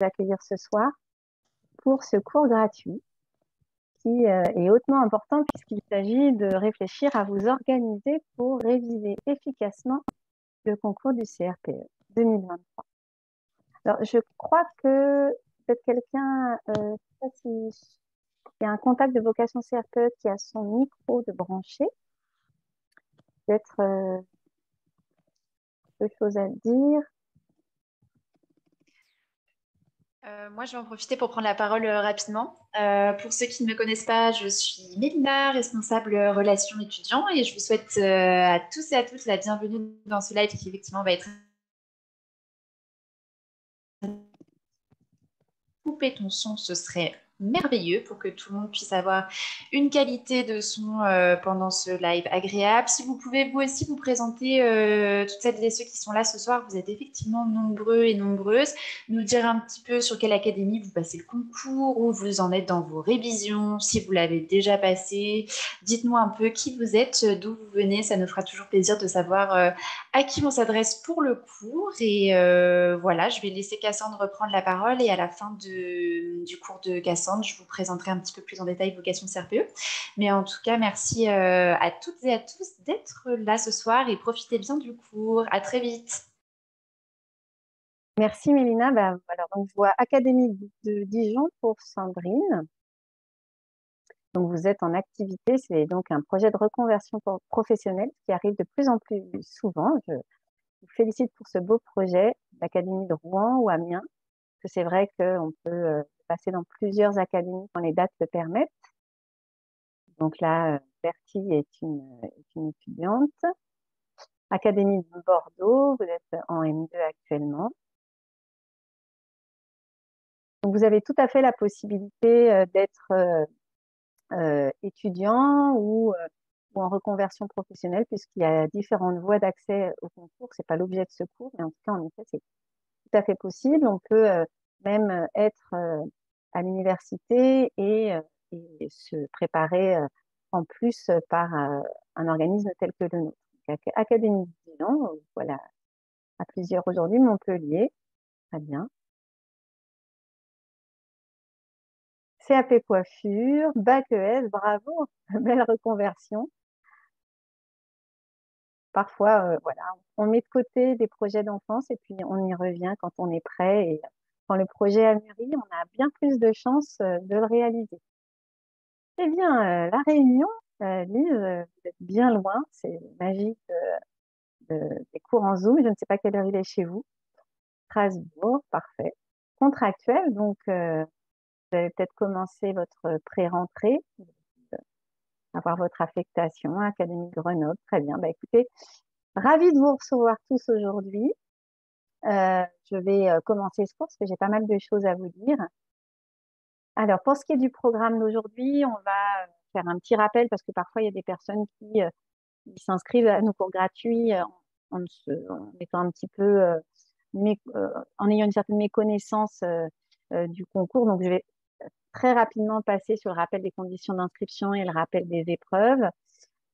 accueillir ce soir pour ce cours gratuit qui est hautement important puisqu'il s'agit de réfléchir à vous organiser pour réviser efficacement le concours du CRPE 2023. Alors, je crois que peut-être quelqu'un, je sais pas si il y a un contact de vocation CRPE qui a son micro de branché. Peut-être deux choses à dire. Moi, je vais en profiter pour prendre la parole rapidement. Pour ceux qui ne me connaissent pas, je suis Mélina, responsable relations étudiants, et je vous souhaite à tous et à toutes la bienvenue dans ce live qui effectivement va être couper ton son, ce serait merveilleux pour que tout le monde puisse avoir une qualité de son pendant ce live agréable. Si vous pouvez vous aussi vous présenter, toutes celles et ceux qui sont là ce soir, vous êtes effectivement nombreux et nombreuses, nous dire un petit peu sur quelle académie vous passez le concours, où vous en êtes dans vos révisions, si vous l'avez déjà passé. Dites-nous un peu qui vous êtes, d'où vous venez, ça nous fera toujours plaisir de savoir à qui on s'adresse pour le cours. Et voilà, je vais laisser Cassandre reprendre la parole et à la fin du cours de Cassandre, je vous présenterai un petit peu plus en détail Vocation CRPE. Mais en tout cas, merci à toutes et à tous d'être là ce soir et profitez bien du cours. À très vite. Merci Mélina. Alors, donc, je vois Académie de Dijon pour Sandrine. Donc, vous êtes en activité. C'est donc un projet de reconversion professionnelle qui arrive de plus en plus souvent. Je vous félicite pour ce beau projet d'Académie de Rouen ou Amiens. Que c'est vrai qu'on peut passer dans plusieurs académies quand les dates le permettent. Donc là, Bertie est une étudiante. Académie de Bordeaux, vous êtes en M2 actuellement. Donc vous avez tout à fait la possibilité d'être étudiant ou en reconversion professionnelle, puisqu'il y a différentes voies d'accès au concours. C'est pas l'objet de ce cours, mais en tout cas, en effet, c'est tout à fait possible. On peut même être à l'université et se préparer en plus par un organisme tel que le nôtre. Donc, Académie de Dijon, voilà, à plusieurs aujourd'hui, Montpellier, très bien. CAP coiffure, bac ES, bravo, belle reconversion. Parfois, voilà, on met de côté des projets d'enfance et puis on y revient quand on est prêt. Et quand le projet a mûri, on a bien plus de chances de le réaliser. Eh bien, La Réunion, Lise, vous êtes bien loin, c'est magique des cours en Zoom. Je ne sais pas quelle heure il est chez vous. Strasbourg, parfait. Contractuel, donc vous avez peut-être commencé votre pré-rentrée, avoir votre affectation, Académie de Grenoble, très bien. Bah, écoutez, ravie de vous recevoir tous aujourd'hui. Je vais commencer ce cours parce que j'ai pas mal de choses à vous dire. Alors, pour ce qui est du programme d'aujourd'hui, on va faire un petit rappel parce que parfois, il y a des personnes qui s'inscrivent à nos cours gratuits en étant un petit peu, en ayant une certaine méconnaissance du concours. Donc, je vais très rapidement passer sur le rappel des conditions d'inscription et le rappel des épreuves.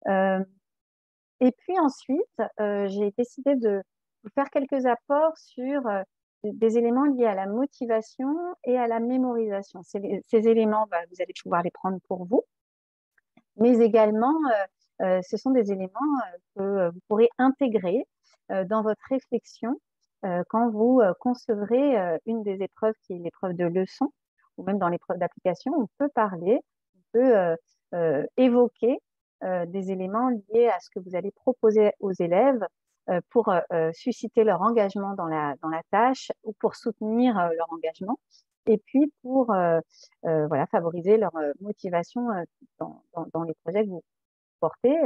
Et puis ensuite, j'ai décidé de vous faire quelques apports sur des éléments liés à la motivation et à la mémorisation. Ces éléments, vous allez pouvoir les prendre pour vous, mais également, ce sont des éléments que vous pourrez intégrer dans votre réflexion quand vous concevrez une des épreuves qui est l'épreuve de leçon, ou même dans l'épreuve d'application, on peut parler, on peut évoquer des éléments liés à ce que vous allez proposer aux élèves pour susciter leur engagement dans la tâche ou pour soutenir leur engagement et puis pour voilà, favoriser leur motivation dans les projets que vous portez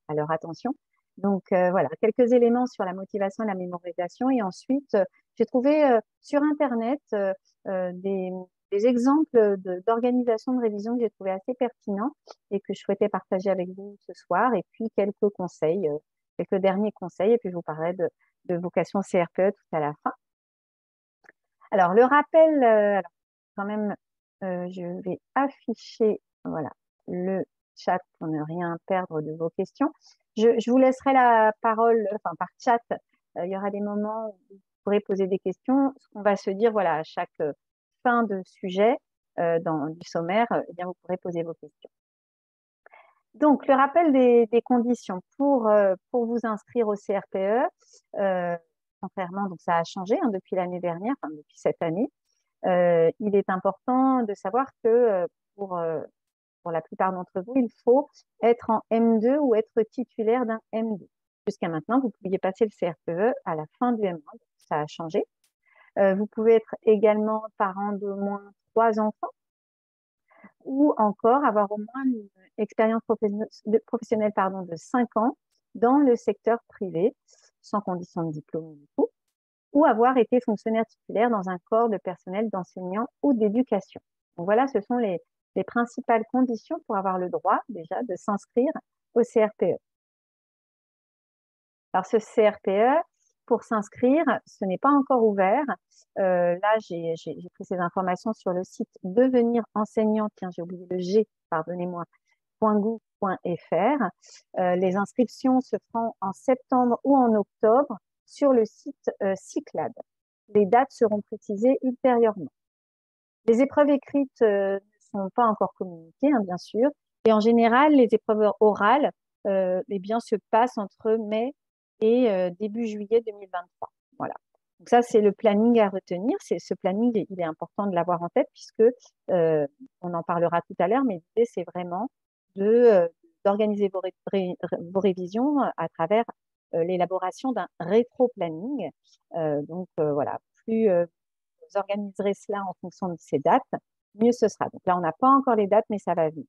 à leur attention. Donc voilà, quelques éléments sur la motivation et la mémorisation. Et ensuite, j'ai trouvé sur Internet des exemples d'organisation de révision que j'ai trouvé assez pertinents et que je souhaitais partager avec vous ce soir. Et puis quelques conseils, quelques derniers conseils. Et puis je vous parlerai de vocation CRPE tout à la fin. Alors, le rappel, alors, quand même, je vais afficher voilà, le chat pour ne rien perdre de vos questions. Je vous laisserai la parole, enfin par chat, il y aura des moments où vous pourrez poser des questions. Ce qu'on va se dire, voilà, à chaque fin de sujet du sommaire, eh bien, vous pourrez poser vos questions. Donc, le rappel des conditions pour vous inscrire au CRPE, contrairement, donc ça a changé depuis l'année dernière, enfin, depuis cette année. Il est important de savoir que pour la plupart d'entre vous, il faut être en M2 ou être titulaire d'un M2. Jusqu'à maintenant, vous pouviez passer le CRPE à la fin du M1, ça a changé. Vous pouvez être également parent d'au moins 3 enfants ou encore avoir au moins une expérience professionnelle de 5 ans dans le secteur privé, sans condition de diplôme du coup, ou avoir été fonctionnaire titulaire dans un corps de personnel d'enseignants ou d'éducation. Donc voilà, ce sont les principales conditions pour avoir le droit déjà de s'inscrire au CRPE. Alors ce CRPE, pour s'inscrire, ce n'est pas encore ouvert. Là, j'ai pris ces informations sur le site Devenir enseignant, tiens, j'ai oublié le G, pardonnez-moi, .gouv.fr. Les inscriptions se feront en septembre ou en octobre sur le site Cyclade. Les dates seront précisées ultérieurement. Les épreuves écrites ne sont pas encore communiquées, bien sûr, et en général, les épreuves orales eh bien, se passent entre mai et début juillet 2023. Voilà. Donc ça, c'est le planning à retenir. Ce planning, il est important de l'avoir en tête puisque on en parlera tout à l'heure, mais l'idée, c'est vraiment d'organiser vos révisions à travers l'élaboration d'un rétro-planning. Donc voilà, plus vous organiserez cela en fonction de ces dates, mieux ce sera. Donc là, on n'a pas encore les dates, mais ça va venir.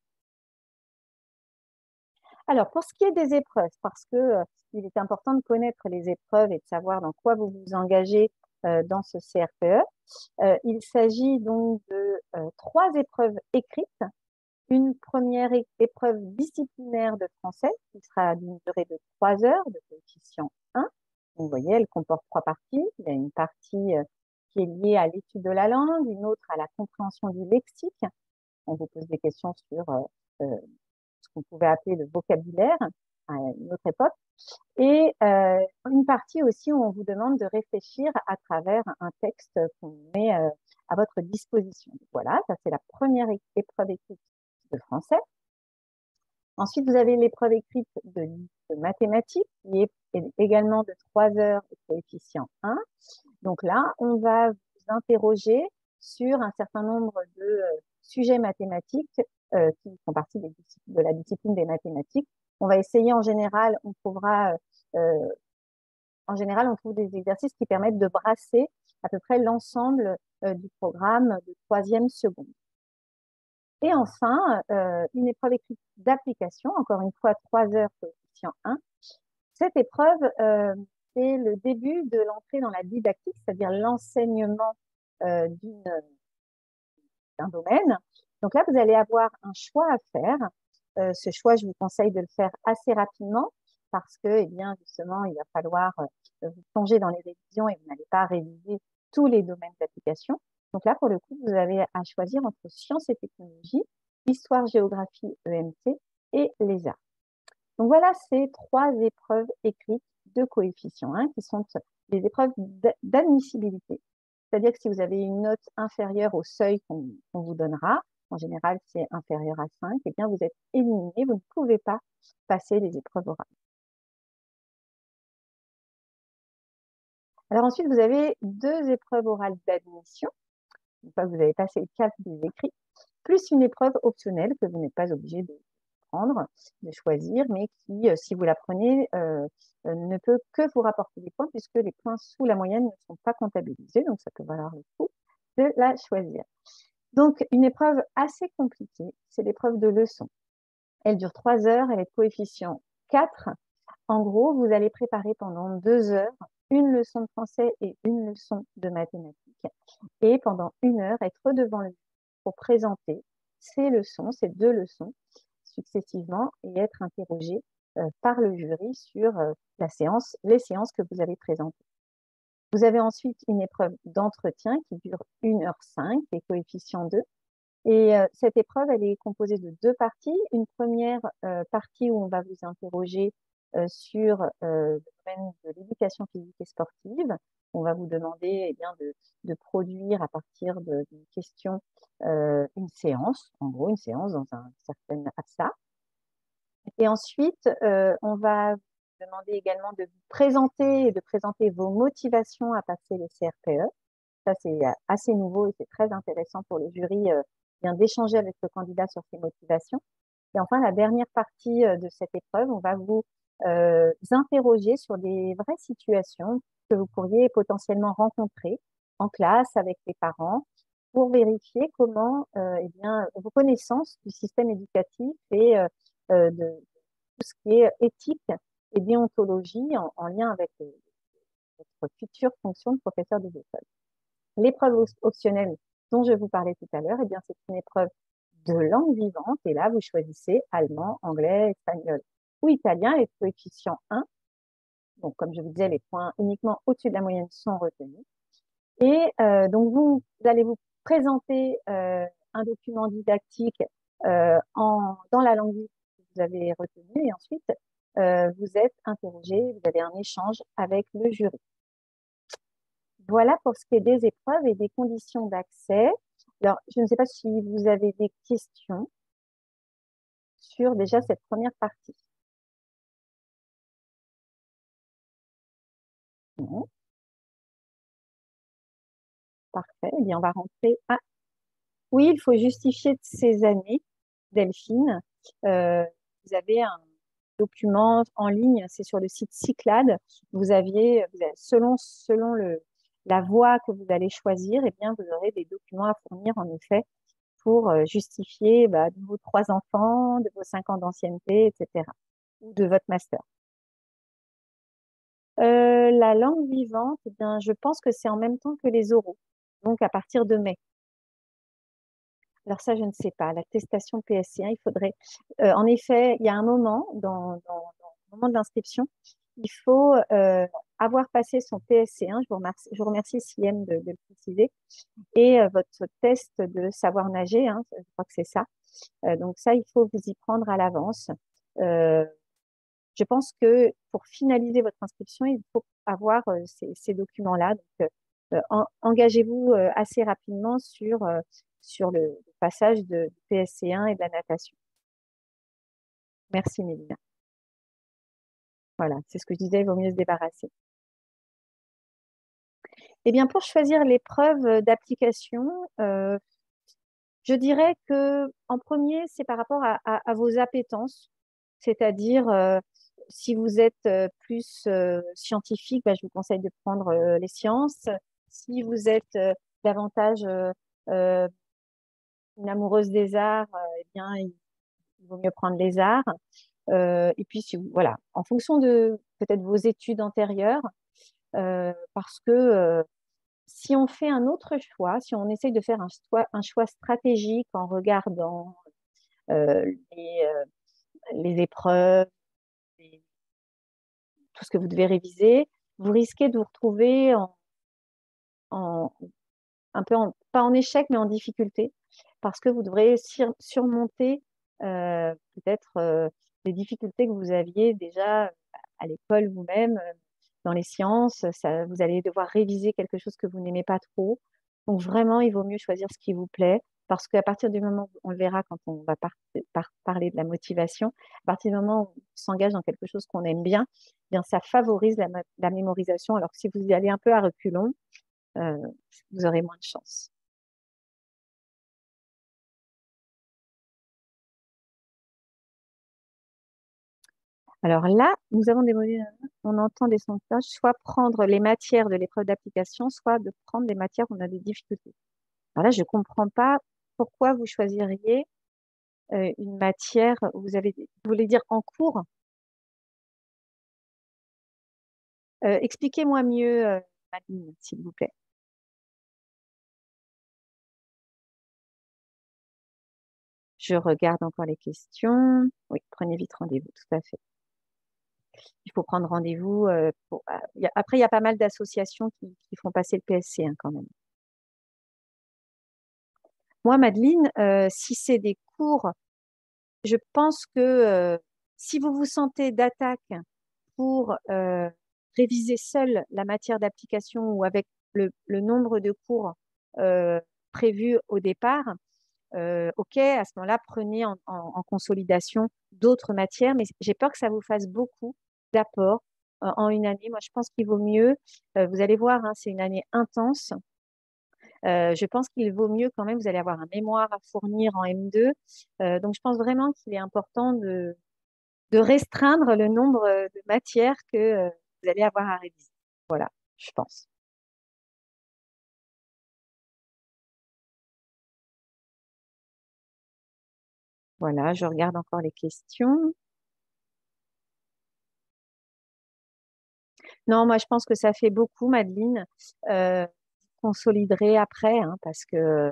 Alors, pour ce qui est des épreuves, parce que il est important de connaître les épreuves et de savoir dans quoi vous vous engagez dans ce CRPE, il s'agit donc de 3 épreuves écrites. Une première épreuve disciplinaire de français qui sera d'une durée de 3 heures de coefficient 1. Vous voyez, elle comporte 3 parties. Il y a une partie qui est liée à l'étude de la langue, une autre à la compréhension du lexique. On vous pose des questions sur ce qu'on pouvait appeler le vocabulaire à une autre époque. Et une partie aussi où on vous demande de réfléchir à travers un texte qu'on met à votre disposition. Voilà, ça c'est la première épreuve écrite de français. Ensuite, vous avez l'épreuve écrite de mathématiques qui est également de 3 heures de coefficient 1. Donc là, on va vous interroger sur un certain nombre de sujets mathématiques qui font partie de la discipline des mathématiques. On va essayer en général, on trouve des exercices qui permettent de brasser à peu près l'ensemble du programme de 3e seconde. Et enfin, une épreuve écrite d'application, encore une fois 3 heures coefficient 1. Cette épreuve, c'est le début de l'entrée dans la didactique, c'est-à-dire l'enseignement d'un domaine. Donc là, vous allez avoir un choix à faire. Ce choix, je vous conseille de le faire assez rapidement parce que, eh bien, justement, il va falloir vous plonger dans les révisions et vous n'allez pas réviser tous les domaines d'application. Donc là, pour le coup, vous avez à choisir entre sciences et technologies, histoire, géographie, EMT et les arts. Donc voilà ces 3 épreuves écrites de coefficient 1 qui sont des épreuves d'admissibilité. C'est-à-dire que si vous avez une note inférieure au seuil qu'on vous donnera, en général c'est inférieur à 5, eh bien vous êtes éliminé, vous ne pouvez pas passer les épreuves orales. Alors ensuite, vous avez 2 épreuves orales d'admission. Une fois que vous avez passé le cap des écrits, plus une épreuve optionnelle que vous n'êtes pas obligé de prendre, de choisir, mais qui, si vous la prenez, ne peut que vous rapporter des points puisque les points sous la moyenne ne sont pas comptabilisés, donc ça peut valoir le coup de la choisir. Donc, une épreuve assez compliquée, c'est l'épreuve de leçon. Elle dure 3 heures, elle est de coefficient 4. En gros, vous allez préparer pendant 2 heures une leçon de français et une leçon de mathématiques. Et pendant 1 heure, être devant le pour présenter ces 2 leçons successivement et être interrogé par le jury sur les séances que vous avez présentées. Vous avez ensuite une épreuve d'entretien qui dure 1h05, les coefficients 2. Et cette épreuve, elle est composée de 2 parties. Une première partie où on va vous interroger sur le domaine de l'éducation physique et sportive. On va vous demander bien, de produire à partir d'une question une séance, en gros une séance dans un certain APSA. Et ensuite, on va vous demander également de vous présenter et de présenter vos motivations à passer le CRPE. Ça, c'est assez nouveau et c'est très intéressant pour le jury bien d'échanger avec le candidat sur ses motivations. Et enfin, la dernière partie de cette épreuve, on va vous interroger sur des vraies situations que vous pourriez potentiellement rencontrer en classe avec les parents pour vérifier comment eh bien, vos connaissances du système éducatif et de tout ce qui est éthique et déontologie en lien avec votre future fonction de professeur des écoles. L'épreuve optionnelle dont je vous parlais tout à l'heure, eh bien, c'est une épreuve de langue vivante. Et là, vous choisissez allemand, anglais, espagnol ou italien, les coefficients 1. Donc, comme je vous disais, les points uniquement au-dessus de la moyenne sont retenus. Et donc, vous allez vous présenter un document didactique dans la langue que vous avez retenue. Et ensuite, vous êtes interrogé, vous avez un échange avec le jury. Voilà pour ce qui est des épreuves et des conditions d'accès. Alors, je ne sais pas si vous avez des questions sur déjà cette première partie. Non. Parfait. Eh bien, on va rentrer. Ah, oui, il faut justifier de ces années, Delphine. Vous avez un document en ligne, c'est sur le site Cyclades. Selon la voie que vous allez choisir, eh bien, vous aurez des documents à fournir, en effet, pour justifier de vos 3 enfants, de vos 5 ans d'ancienneté, etc., ou de votre master. La langue vivante, eh bien, je pense que c'est en même temps que les oraux, donc à partir de mai. Alors ça, je ne sais pas. L'attestation PSC1, il faudrait... en effet, il y a un moment, dans le moment de l'inscription, il faut avoir passé son PSC1, je vous remercie Siem de le préciser, et votre test de savoir nager, hein, je crois que c'est ça. Donc ça, il faut vous y prendre à l'avance. Je pense que pour finaliser votre inscription, il faut avoir ces documents-là. Donc, engagez-vous assez rapidement sur le passage de PSC1 et de la natation. Merci, Mélina. Voilà, c'est ce que je disais, il vaut mieux se débarrasser. Eh bien, pour choisir l'épreuve d'application, je dirais que en premier, c'est par rapport à vos appétences, c'est-à-dire si vous êtes plus scientifique, je vous conseille de prendre les sciences. Si vous êtes davantage euh, une amoureuse des arts, eh bien, il vaut mieux prendre les arts. Et puis, voilà, en fonction de peut-être vos études antérieures, parce que si on fait un autre choix, si on essaye de faire un choix stratégique en regardant euh, les, euh, les épreuves, tout ce que vous devez réviser, vous risquez de vous retrouver en, un peu, pas en échec, mais en difficulté, parce que vous devrez surmonter peut-être les difficultés que vous aviez déjà à l'école vous-même, dans les sciences. Vous allez devoir réviser quelque chose que vous n'aimez pas trop. Donc vraiment, il vaut mieux choisir ce qui vous plaît, parce qu'à partir du moment où on le verra quand on va parler de la motivation, à partir du moment où on s'engage dans quelque chose qu'on aime bien, eh bien ça favorise la mémorisation, alors que si vous y allez un peu à reculons, euh, vous aurez moins de chance. Alors là, nous avons des modules, on entend des sons de cloche, soit prendre les matières de l'épreuve d'application, soit de prendre des matières où on a des difficultés. Alors là, je ne comprends pas pourquoi vous choisiriez une matière, vous voulez dire en cours. Expliquez-moi mieux, Madeleine, s'il vous plaît. Je regarde encore les questions. Oui, prenez vite rendez-vous, tout à fait. Il faut prendre rendez-vous. Après, il y a pas mal d'associations qui font passer le PSC quand même. Moi, Madeleine, si c'est des cours, je pense que si vous vous sentez d'attaque pour réviser seul la matière d'application ou avec le nombre de cours prévus au départ, OK, à ce moment-là, prenez en consolidation d'autres matières, mais j'ai peur que ça vous fasse beaucoup d'apports en une année. Moi, je pense qu'il vaut mieux, vous allez voir, hein, c'est une année intense. Je pense qu'il vaut mieux quand même, vous allez avoir un mémoire à fournir en M2. Donc, je pense vraiment qu'il est important de restreindre le nombre de matières que vous allez avoir à réviser. Voilà, je pense. Voilà, je regarde encore les questions. Non, moi, je pense que ça fait beaucoup, Madeleine. Vous consoliderez après, hein, parce que...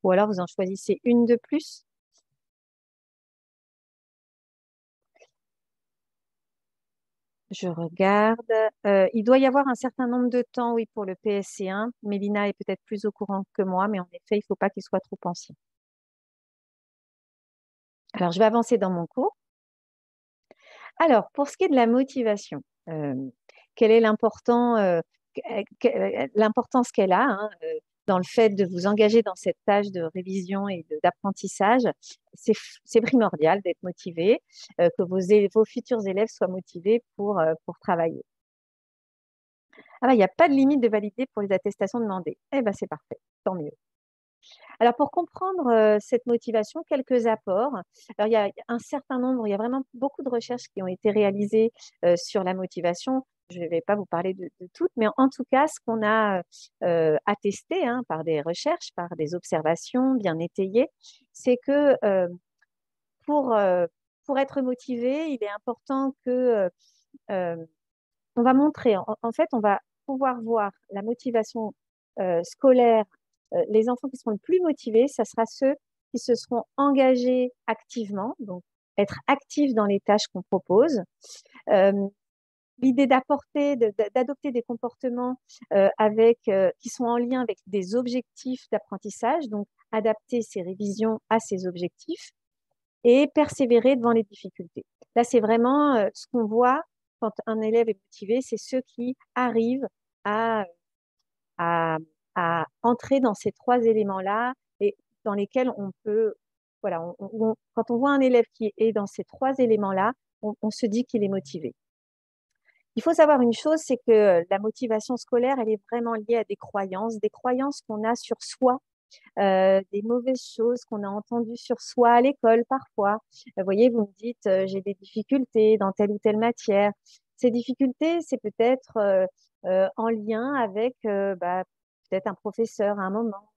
Ou alors, vous en choisissez une de plus. Je regarde. Il doit y avoir un certain nombre de temps, oui, pour le PSC1. Mélina est peut-être plus au courant que moi, mais en effet, il ne faut pas qu'il soit trop ancien. Alors, je vais avancer dans mon cours. Alors, pour ce qui est de la motivation, quel est l'importance qu'elle a, hein, dans le fait de vous engager dans cette tâche de révision et d'apprentissage? C'est primordial d'être motivé, que vos futurs élèves soient motivés pour travailler. Ah bah, il n'y a pas de limite de validité pour les attestations demandées. Eh ben, c'est parfait, tant mieux. Alors, pour comprendre cette motivation, quelques apports. Alors, il y a un certain nombre, il y a vraiment beaucoup de recherches qui ont été réalisées sur la motivation. Je ne vais pas vous parler de toutes, mais en tout cas, ce qu'on a attesté, hein, par des recherches, par des observations bien étayées, c'est que pour, euh, pour être motivé, il est important que on va montrer, en fait, on va pouvoir voir la motivation scolaire. Les enfants qui seront le plus motivés, ça sera ceux qui se seront engagés activement, donc être actifs dans les tâches qu'on propose. Euh, L'idée d'adopter des comportements qui sont en lien avec des objectifs d'apprentissage, donc adapter ses révisions à ces objectifs et persévérer devant les difficultés. Là, c'est vraiment ce qu'on voit quand un élève est motivé, c'est ceux qui arrivent à, à, à entrer dans ces trois éléments-là et dans lesquels on peut, voilà, quand on voit un élève qui est dans ces trois éléments-là, on se dit qu'il est motivé. Il faut savoir une chose, c'est que la motivation scolaire, elle est vraiment liée à des croyances qu'on a sur soi, des mauvaises choses qu'on a entendues sur soi à l'école parfois. Vous voyez, vous me dites, j'ai des difficultés dans telle ou telle matière. Ces difficultés, c'est peut-être en lien avec peut-être un professeur à un moment,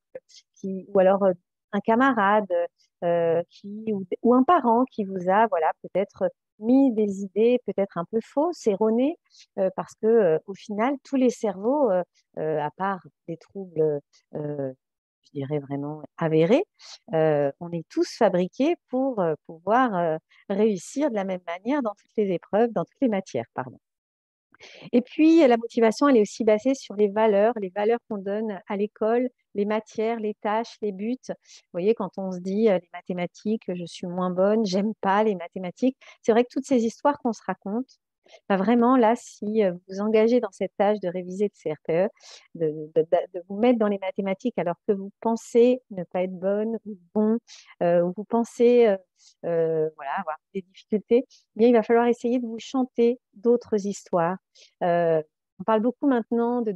ou alors un camarade ou un parent qui vous a voilà, peut-être mis des idées peut-être un peu fausses, erronées, parce que au final, tous les cerveaux, à part des troubles je dirais vraiment avéré, on est tous fabriqués pour pouvoir réussir de la même manière dans toutes les épreuves, dans toutes les matières, pardon. Et puis, la motivation, elle est aussi basée sur les valeurs qu'on donne à l'école, les matières, les tâches, les buts. Vous voyez, quand on se dit les mathématiques, je suis moins bonne, j'aime pas les mathématiques, c'est vrai que toutes ces histoires qu'on se raconte, bah, vraiment, là, si vous vous engagez dans cette tâche de réviser de CRPE, de vous mettre dans les mathématiques alors que vous pensez ne pas être bonne ou bon, ou vous pensez voilà, avoir des difficultés, eh bien, il va falloir essayer de vous chanter d'autres histoires. On parle beaucoup maintenant dans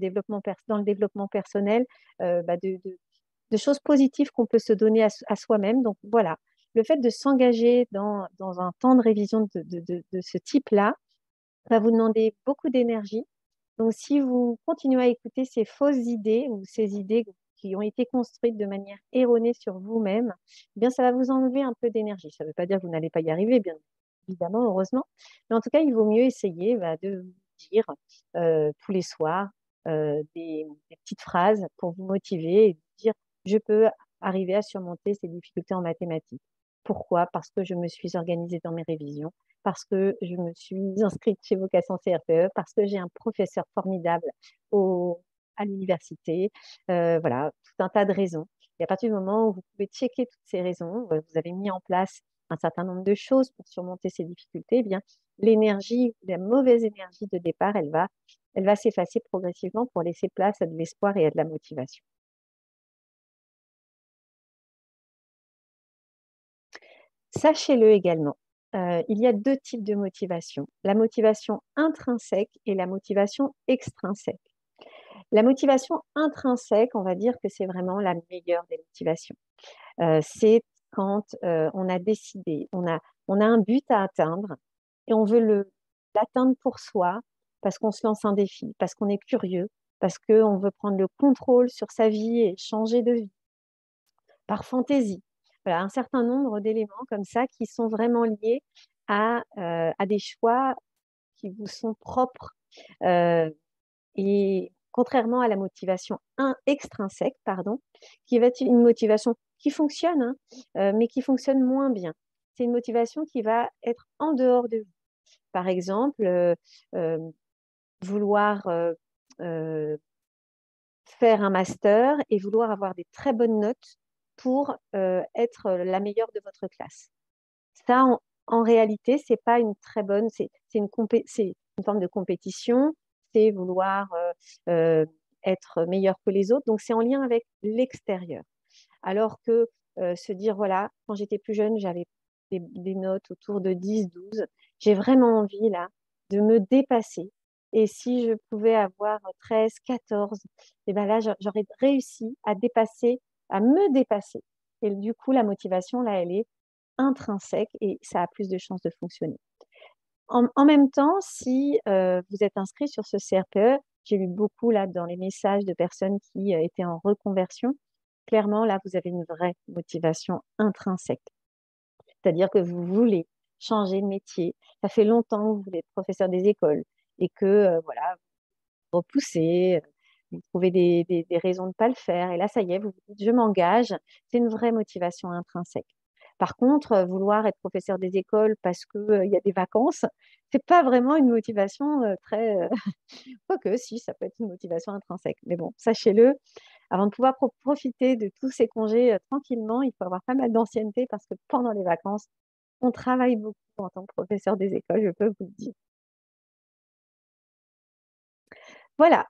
le développement personnel, de choses positives qu'on peut se donner à soi-même. Donc voilà, le fait de s'engager dans un temps de révision de ce type-là, va vous demander beaucoup d'énergie. Donc, si vous continuez à écouter ces fausses idées ou ces idées qui ont été construites de manière erronée sur vous-même, eh bien, ça va vous enlever un peu d'énergie. Ça ne veut pas dire que vous n'allez pas y arriver, bien évidemment, heureusement. Mais en tout cas, il vaut mieux essayer de vous dire tous les soirs des petites phrases pour vous motiver et vous dire, je peux arriver à surmonter ces difficultés en mathématiques. Pourquoi? Parce que je me suis organisée dans mes révisions, parce que je me suis inscrite chez Vocation CRPE, parce que j'ai un professeur formidable à l'université. Voilà, tout un tas de raisons. Et à partir du moment où vous pouvez checker toutes ces raisons, vous avez mis en place un certain nombre de choses pour surmonter ces difficultés, eh bien, l'énergie, la mauvaise énergie de départ, elle va s'effacer progressivement pour laisser place à de l'espoir et à de la motivation. Sachez-le également, il y a 2 types de motivation. La motivation intrinsèque et la motivation extrinsèque. La motivation intrinsèque, on va dire que c'est vraiment la meilleure des motivations. C'est quand, on a décidé, on a un but à atteindre et on veut l'atteindre pour soi, parce qu'on se lance un défi, parce qu'on est curieux, parce qu'on veut prendre le contrôle sur sa vie et changer de vie, par fantaisie. Voilà, un certain nombre d'éléments comme ça qui sont vraiment liés à des choix qui vous sont propres, et contrairement à la motivation extrinsèque, pardon, qui va être une motivation qui fonctionne, hein, mais qui fonctionne moins bien. C'est une motivation qui va être en dehors de vous. Par exemple, vouloir, heu, faire un master et vouloir avoir des très bonnes notes pour, être la meilleure de votre classe. Ça, en réalité, c'est pas une très bonne, c'est une forme de compétition, c'est vouloir, être meilleur que les autres, donc c'est en lien avec l'extérieur. Alors que, se dire: «Voilà, quand j'étais plus jeune, j'avais des notes autour de 10, 12. J'ai vraiment envie là de me dépasser et si je pouvais avoir 13, 14, et ben là, j'aurais réussi à me dépasser» et du coup, la motivation là, elle est intrinsèque et ça a plus de chances de fonctionner. En même temps, si, vous êtes inscrit sur ce CRPE, j'ai lu beaucoup là dans les messages de personnes qui, étaient en reconversion. Clairement, là, vous avez une vraie motivation intrinsèque. C'est-à-dire que vous voulez changer de métier. Ça fait longtemps que vous voulez être professeur des écoles et que, voilà, vous repoussez, vous trouvez des raisons de ne pas le faire et là, ça y est, vous vous dites: «Je m'engage». C'est une vraie motivation intrinsèque. Par contre, vouloir être professeur des écoles parce que, il y a des vacances, c'est pas vraiment une motivation, très, quoique si, ça peut être une motivation intrinsèque. Mais bon, sachez-le, avant de pouvoir profiter de tous ces congés, tranquillement, il faut avoir pas mal d'ancienneté parce que pendant les vacances, on travaille beaucoup en tant que professeur des écoles, je peux vous le dire. Voilà,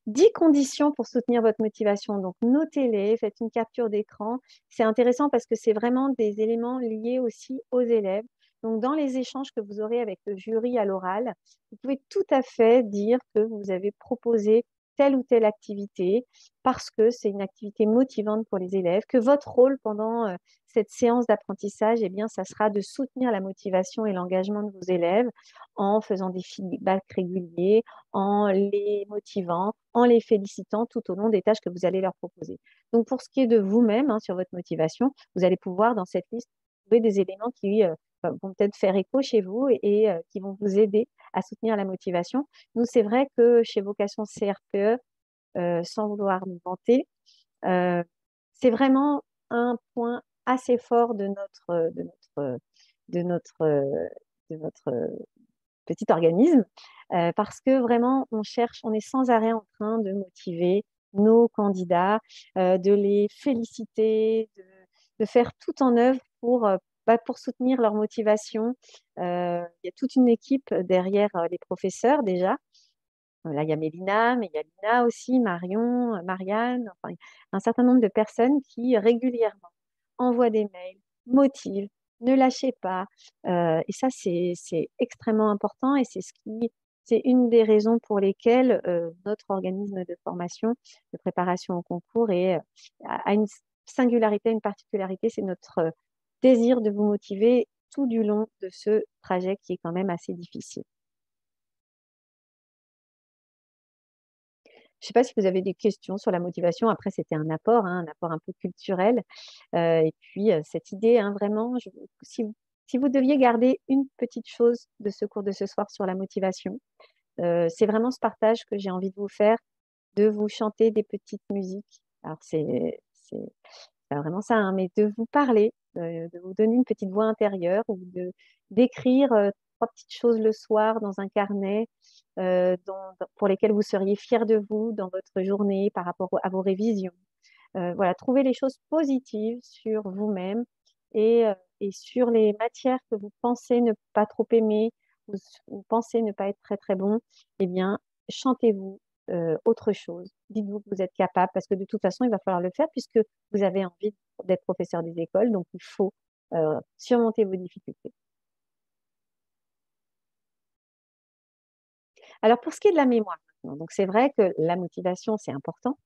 10 conditions pour soutenir votre motivation, donc notez-les, faites une capture d'écran. C'est intéressant parce que c'est vraiment des éléments liés aussi aux élèves. Donc dans les échanges que vous aurez avec le jury à l'oral, vous pouvez tout à fait dire que vous avez proposé telle ou telle activité parce que c'est une activité motivante pour les élèves, que votre rôle pendant, cette séance d'apprentissage, eh bien, ça sera de soutenir la motivation et l'engagement de vos élèves en faisant des feedbacks réguliers, en les motivant, en les félicitant tout au long des tâches que vous allez leur proposer. Donc pour ce qui est de vous-même, hein, sur votre motivation, vous allez pouvoir dans cette liste trouver des éléments qui, vont peut-être faire écho chez vous et qui vont vous aider à soutenir la motivation. Nous, c'est vrai que chez Vocation CRPE, sans vouloir me vanter, heu, c'est vraiment un point assez fort de notre, de notre petit organisme, parce que vraiment on est sans arrêt en train de motiver nos candidats, de les féliciter, de faire tout en œuvre pour, pour soutenir leur motivation. Il y a toute une équipe derrière, les professeurs déjà. Là, il y a Mélina, mais il y a Lina aussi, Marion, Marianne, enfin, un certain nombre de personnes qui régulièrement envoient des mails, motivent, ne lâchez pas. Et ça, c'est extrêmement important et c'est une des raisons pour lesquelles, notre organisme de formation, de préparation au concours a une singularité, une particularité, c'est notre, désir de vous motiver tout du long de ce trajet qui est quand même assez difficile. Je ne sais pas si vous avez des questions sur la motivation. Après, c'était un apport un peu culturel. Et puis, cette idée, hein, vraiment, si vous deviez garder une petite chose de ce cours de ce soir sur la motivation, c'est vraiment ce partage que j'ai envie de vous faire, de vous chanter des petites musiques. Alors c'est pas vraiment ça, hein, mais de vous parler, de vous donner une petite voix intérieure ou d'écrire, 3 petites choses le soir dans un carnet, pour lesquelles vous seriez fiers de vous dans votre journée par rapport à vos révisions. Voilà, trouver les choses positives sur vous-même et sur les matières que vous pensez ne pas trop aimer, vous pensez ne pas être très très bon, eh bien, chantez-vous autre chose. Dites-vous que vous êtes capable, parce que de toute façon, il va falloir le faire puisque vous avez envie d'être professeur des écoles, donc il faut surmonter vos difficultés. Alors, pour ce qui est de la mémoire, donc c'est vrai que la motivation, c'est important,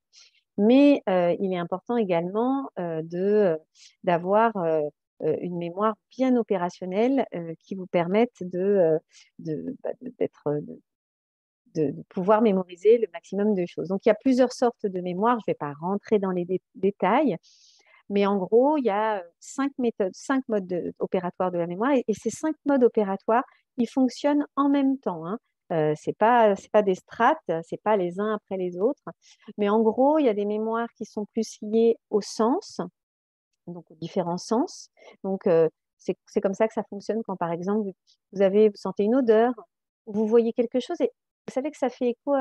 mais il est important également d'avoir une mémoire bien opérationnelle qui vous permette d'être, de pouvoir mémoriser le maximum de choses. Donc, il y a plusieurs sortes de mémoire. Je ne vais pas rentrer dans les détails, mais en gros, il y a 5 méthodes, 5 modes opératoires de la mémoire. Et ces 5 modes opératoires, ils fonctionnent en même temps, hein. C'est pas des strates, c'est pas les uns après les autres. Mais en gros, il y a des mémoires qui sont plus liées au sens, donc aux différents sens. Donc, c'est comme ça que ça fonctionne quand, par exemple, vous sentez une odeur, vous voyez quelque chose et vous savez que ça fait écho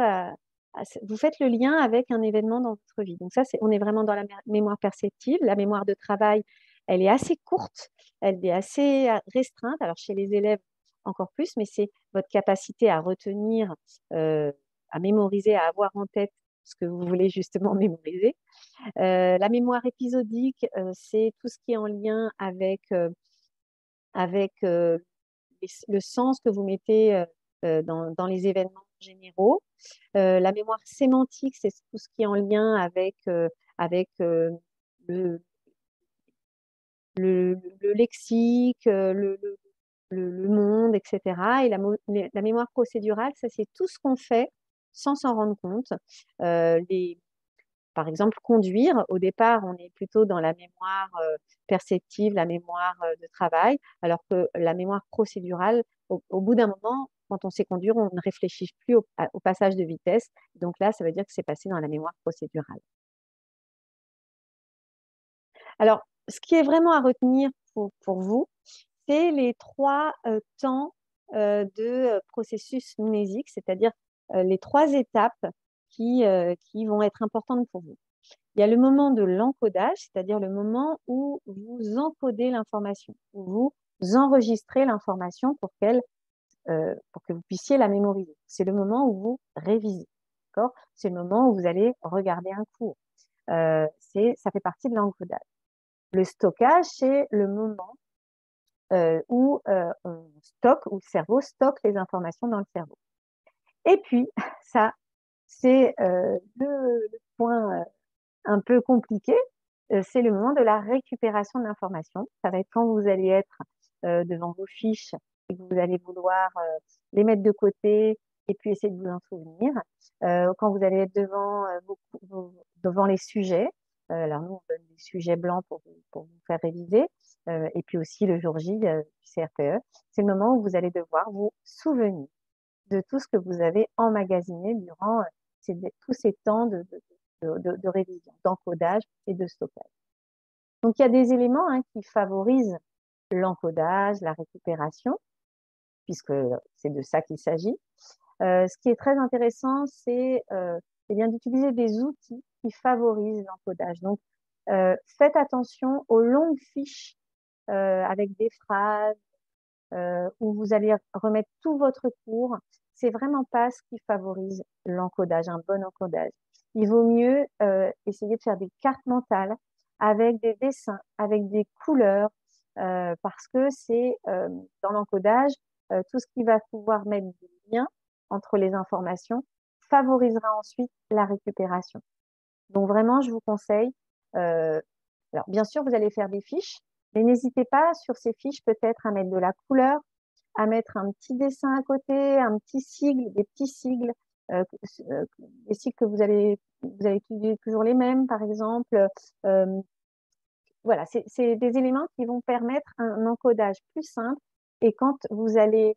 vous faites le lien avec un événement dans votre vie. Donc ça, on est vraiment dans la mémoire perceptive. La mémoire de travail, elle est assez courte, elle est assez restreinte. Alors chez les élèves, encore plus, mais c'est votre capacité à retenir, à mémoriser, à avoir en tête ce que vous voulez justement mémoriser. La mémoire épisodique, c'est tout ce qui est en lien avec le sens que vous mettez dans les événements généraux. La mémoire sémantique, c'est tout ce qui est en lien avec le, le lexique, le monde, etc. Et la mémoire procédurale, ça, c'est tout ce qu'on fait sans s'en rendre compte. Par exemple, conduire, au départ, on est plutôt dans la mémoire perceptive, la mémoire de travail, alors que la mémoire procédurale, au bout d'un moment, quand on sait conduire, on ne réfléchit plus au passage de vitesse. Donc là, ça veut dire que c'est passé dans la mémoire procédurale. Alors, ce qui est vraiment à retenir pour vous, c'est les 3 temps de processus mnésique, c'est-à-dire les 3 étapes qui vont être importantes pour vous. Il y a le moment de l'encodage, c'est-à-dire le moment où vous encodez l'information, où vous enregistrez l'information pour que vous puissiez la mémoriser. C'est le moment où vous révisez. C'est le moment où vous allez regarder un cours. Ça fait partie de l'encodage. Le stockage, c'est le moment où on stocke, où le cerveau stocke les informations dans le cerveau. Et puis, ça, c'est le point un peu compliqué, c'est le moment de la récupération de l'information. Ça va être quand vous allez être devant vos fiches et que vous allez vouloir les mettre de côté et puis essayer de vous en souvenir. Quand vous allez être devant les sujets, alors nous, on donne des sujets blancs pour vous faire réviser, et puis aussi le jour J du CRPE, c'est le moment où vous allez devoir vous souvenir de tout ce que vous avez emmagasiné durant tous ces temps de révision, d'encodage et de stockage. Donc, il y a des éléments qui favorisent l'encodage, la récupération, puisque c'est de ça qu'il s'agit. Ce qui est très intéressant, c'est bien d'utiliser des outils qui favorisent l'encodage. Donc, faites attention aux longues fiches avec des phrases où vous allez remettre tout votre cours. C'est vraiment pas ce qui favorise l'encodage, un bon encodage. Il vaut mieux essayer de faire des cartes mentales avec des dessins, avec des couleurs, parce que c'est dans l'encodage, tout ce qui va pouvoir mettre des liens entre les informations favorisera ensuite la récupération. Donc vraiment, je vous conseille, alors bien sûr, vous allez faire des fiches, mais n'hésitez pas sur ces fiches peut-être à mettre de la couleur, à mettre un petit dessin à côté, un petit sigle, des petits sigles, des sigles que vous allez utiliser toujours les mêmes, par exemple. Voilà, c'est des éléments qui vont permettre un encodage plus simple et quand vous allez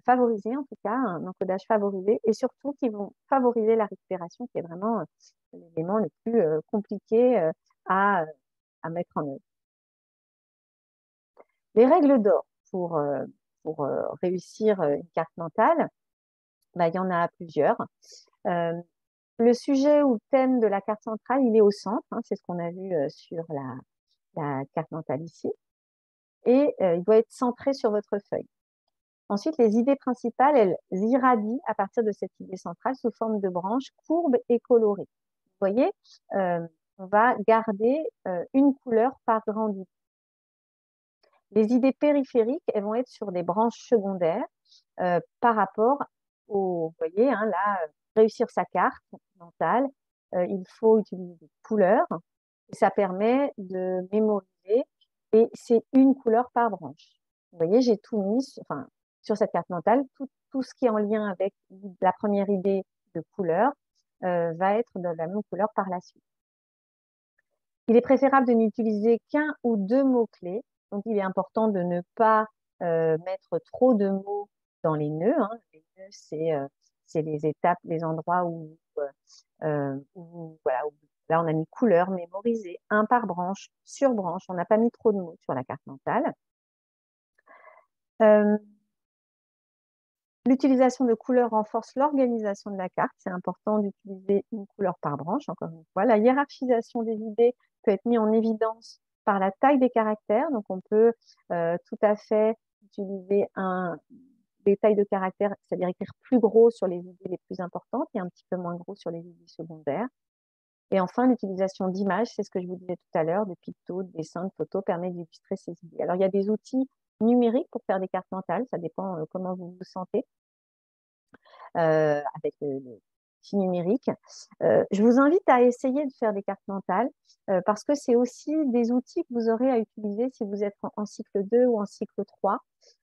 favoriser, en tout cas, un encodage favorisé et surtout qui vont favoriser la récupération qui est vraiment l'élément le plus compliqué à mettre en œuvre. Les règles d'or pour réussir une carte mentale, bah, il y en a plusieurs. Le sujet ou le thème de la carte centrale, il est au centre, hein, c'est ce qu'on a vu sur la carte mentale ici. et il doit être centré sur votre feuille. Ensuite, les idées principales, elles irradient à partir de cette idée centrale sous forme de branches courbes et colorées. Vous voyez, on va garder une couleur par grande idée. Les idées périphériques, elles vont être sur des branches secondaires par rapport au, vous voyez, hein, là, réussir sa carte mentale, il faut utiliser des couleurs et ça permet de mémoriser et c'est une couleur par branche. Vous voyez, j'ai tout mis sur cette carte mentale, tout ce qui est en lien avec la première idée de couleur va être de la même couleur par la suite. Il est préférable de n'utiliser qu'un ou deux mots-clés. Donc, il est important de ne pas mettre trop de mots dans les nœuds. Hein. Les nœuds, c'est les étapes, les endroits voilà, où là, on a mis couleur, mémorisé, un par branche, sur branche. On n'a pas mis trop de mots sur la carte mentale. L'utilisation de couleurs renforce l'organisation de la carte. C'est important d'utiliser une couleur par branche, encore une fois. La hiérarchisation des idées peut être mise en évidence par la taille des caractères. Donc, on peut tout à fait utiliser des tailles de caractères, c'est-à-dire écrire plus gros sur les idées les plus importantes et un petit peu moins gros sur les idées secondaires. Et enfin, l'utilisation d'images, c'est ce que je vous disais tout à l'heure, de pictos, de dessins, de photos, permet d'illustrer ces idées. Alors, il y a des outils numériques pour faire des cartes mentales, ça dépend comment vous vous sentez avec le outil numérique. Je vous invite à essayer de faire des cartes mentales parce que c'est aussi des outils que vous aurez à utiliser si vous êtes en cycle 2 ou en cycle 3.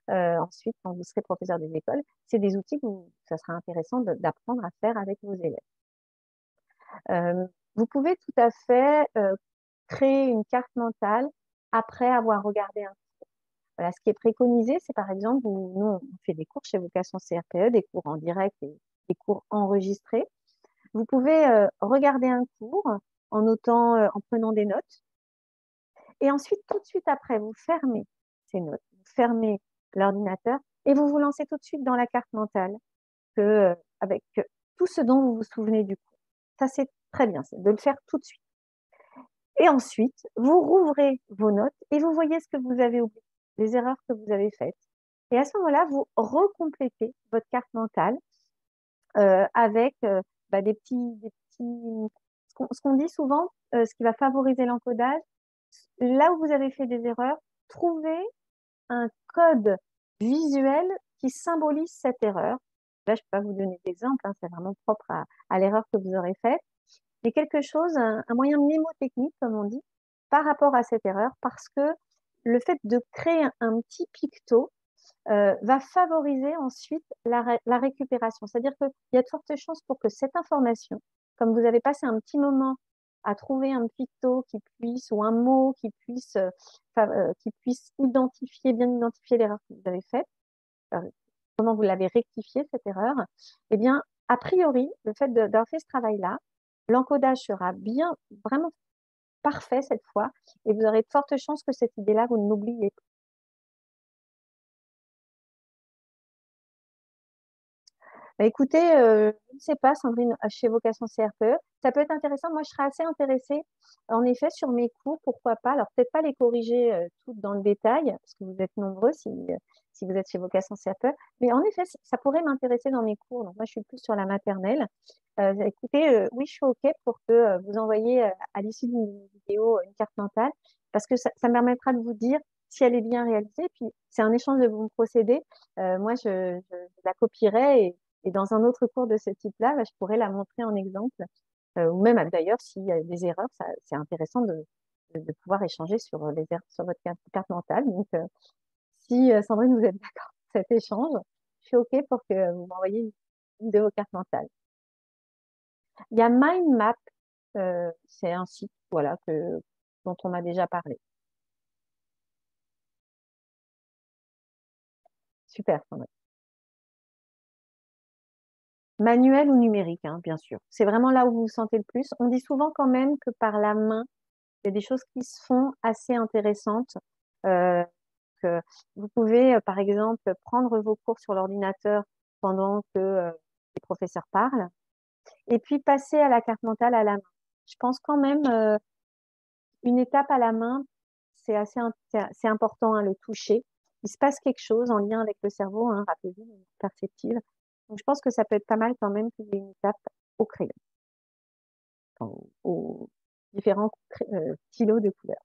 Ensuite, quand vous serez professeur des écoles, c'est des outils que ça sera intéressant d'apprendre à faire avec vos élèves. Vous pouvez tout à fait créer une carte mentale après avoir regardé un cours. Voilà, ce qui est préconisé, c'est par exemple, nous, on fait des cours chez Vocation CRPE, des cours en direct et des cours enregistrés. Vous pouvez regarder un cours en notant, en prenant des notes. Et ensuite, tout de suite après, vous fermez ces notes, vous fermez l'ordinateur et vous vous lancez tout de suite dans la carte mentale avec tout ce dont vous vous souvenez du cours. Ça, c'est très bien, c'est de le faire tout de suite. Et ensuite, vous rouvrez vos notes et vous voyez ce que vous avez oublié, les erreurs que vous avez faites. Et à ce moment-là, vous recomplétez votre carte mentale avec ce qu'on dit souvent, ce qui va favoriser l'encodage. Là où vous avez fait des erreurs, trouvez un code visuel qui symbolise cette erreur. Là, je ne peux pas vous donner d'exemple, hein, c'est vraiment propre à l'erreur que vous aurez faite. Mais quelque chose, un moyen mnémotechnique, comme on dit, par rapport à cette erreur, parce que le fait de créer un petit picto va favoriser ensuite la récupération. C'est-à-dire qu'il y a de fortes chances pour que cette information, comme vous avez passé un petit moment à trouver un picto qui puisse, ou un mot qui puisse bien identifier l'erreur que vous avez faite, comment vous l'avez rectifié, cette erreur, eh bien, a priori, le fait d'avoir fait ce travail-là, l'encodage sera bien, vraiment parfait cette fois, et vous aurez de fortes chances que cette idée-là, vous ne l'oubliez pas. Bah, écoutez, je ne sais pas, Sandrine, chez Vocation CRPE, ça peut être intéressant. Moi, je serais assez intéressée, en effet, sur mes cours, pourquoi pas. Alors, peut-être pas les corriger toutes dans le détail, parce que vous êtes nombreux si vous êtes chez Vocation CRPE, mais en effet, ça pourrait m'intéresser dans mes cours. Donc, moi, je suis plus sur la maternelle. Écoutez, oui, je suis OK pour que vous envoyiez à l'issue d'une vidéo une carte mentale, parce que ça me permettra de vous dire si elle est bien réalisée. Puis, c'est un échange de bons procédés. Moi, je la copierai et dans un autre cours de ce type-là, je pourrais la montrer en exemple. Ou même d'ailleurs, s'il y a des erreurs, c'est intéressant de pouvoir échanger sur les erreurs sur votre carte mentale. Donc, si Sandrine, vous êtes d'accord pour cet échange, je suis OK pour que vous m'envoyiez une de vos cartes mentales. Il y a Mind Map, c'est un site voilà, dont on m'a déjà parlé. Super, Sandrine. Manuel ou numérique, hein, bien sûr. C'est vraiment là où vous vous sentez le plus. On dit souvent quand même que par la main, il y a des choses qui se font assez intéressantes. Que vous pouvez, par exemple, prendre vos cours sur l'ordinateur pendant que les professeurs parlent et puis passer à la carte mentale à la main. Je pense quand même une étape à la main, c'est important, hein, le toucher. Il se passe quelque chose en lien avec le cerveau, hein, rappelez-vous, perceptive. Donc, je pense que ça peut être pas mal quand même qu'il y ait une étape au crayon, aux différents stylos de couleurs.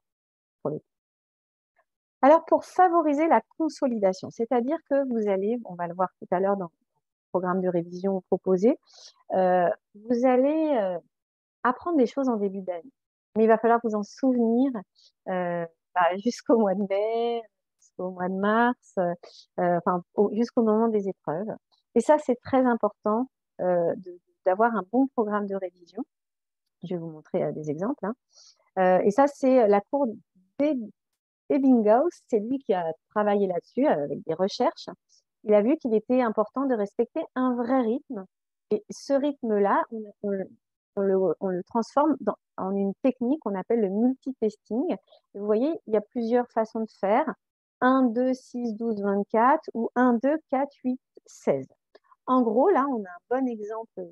Alors, pour favoriser la consolidation, c'est-à-dire que vous allez, on va le voir tout à l'heure dans le programme de révision proposé, vous allez apprendre des choses en début d'année. Mais il va falloir vous en souvenir jusqu'au mois de mai, jusqu'au mois de mars, jusqu'au moment des épreuves. Et ça, c'est très important d'avoir un bon programme de révision. Je vais vous montrer des exemples, hein. Et ça, c'est la cour d'Ebbinghaus. C'est lui qui a travaillé là-dessus avec des recherches. Il a vu qu'il était important de respecter un vrai rythme. Et ce rythme-là, on le transforme en une technique qu'on appelle le multitasking. Et vous voyez, il y a plusieurs façons de faire. 1, 2, 6, 12, 24 ou 1, 2, 4, 8, 16. En gros, là, on a un bon exemple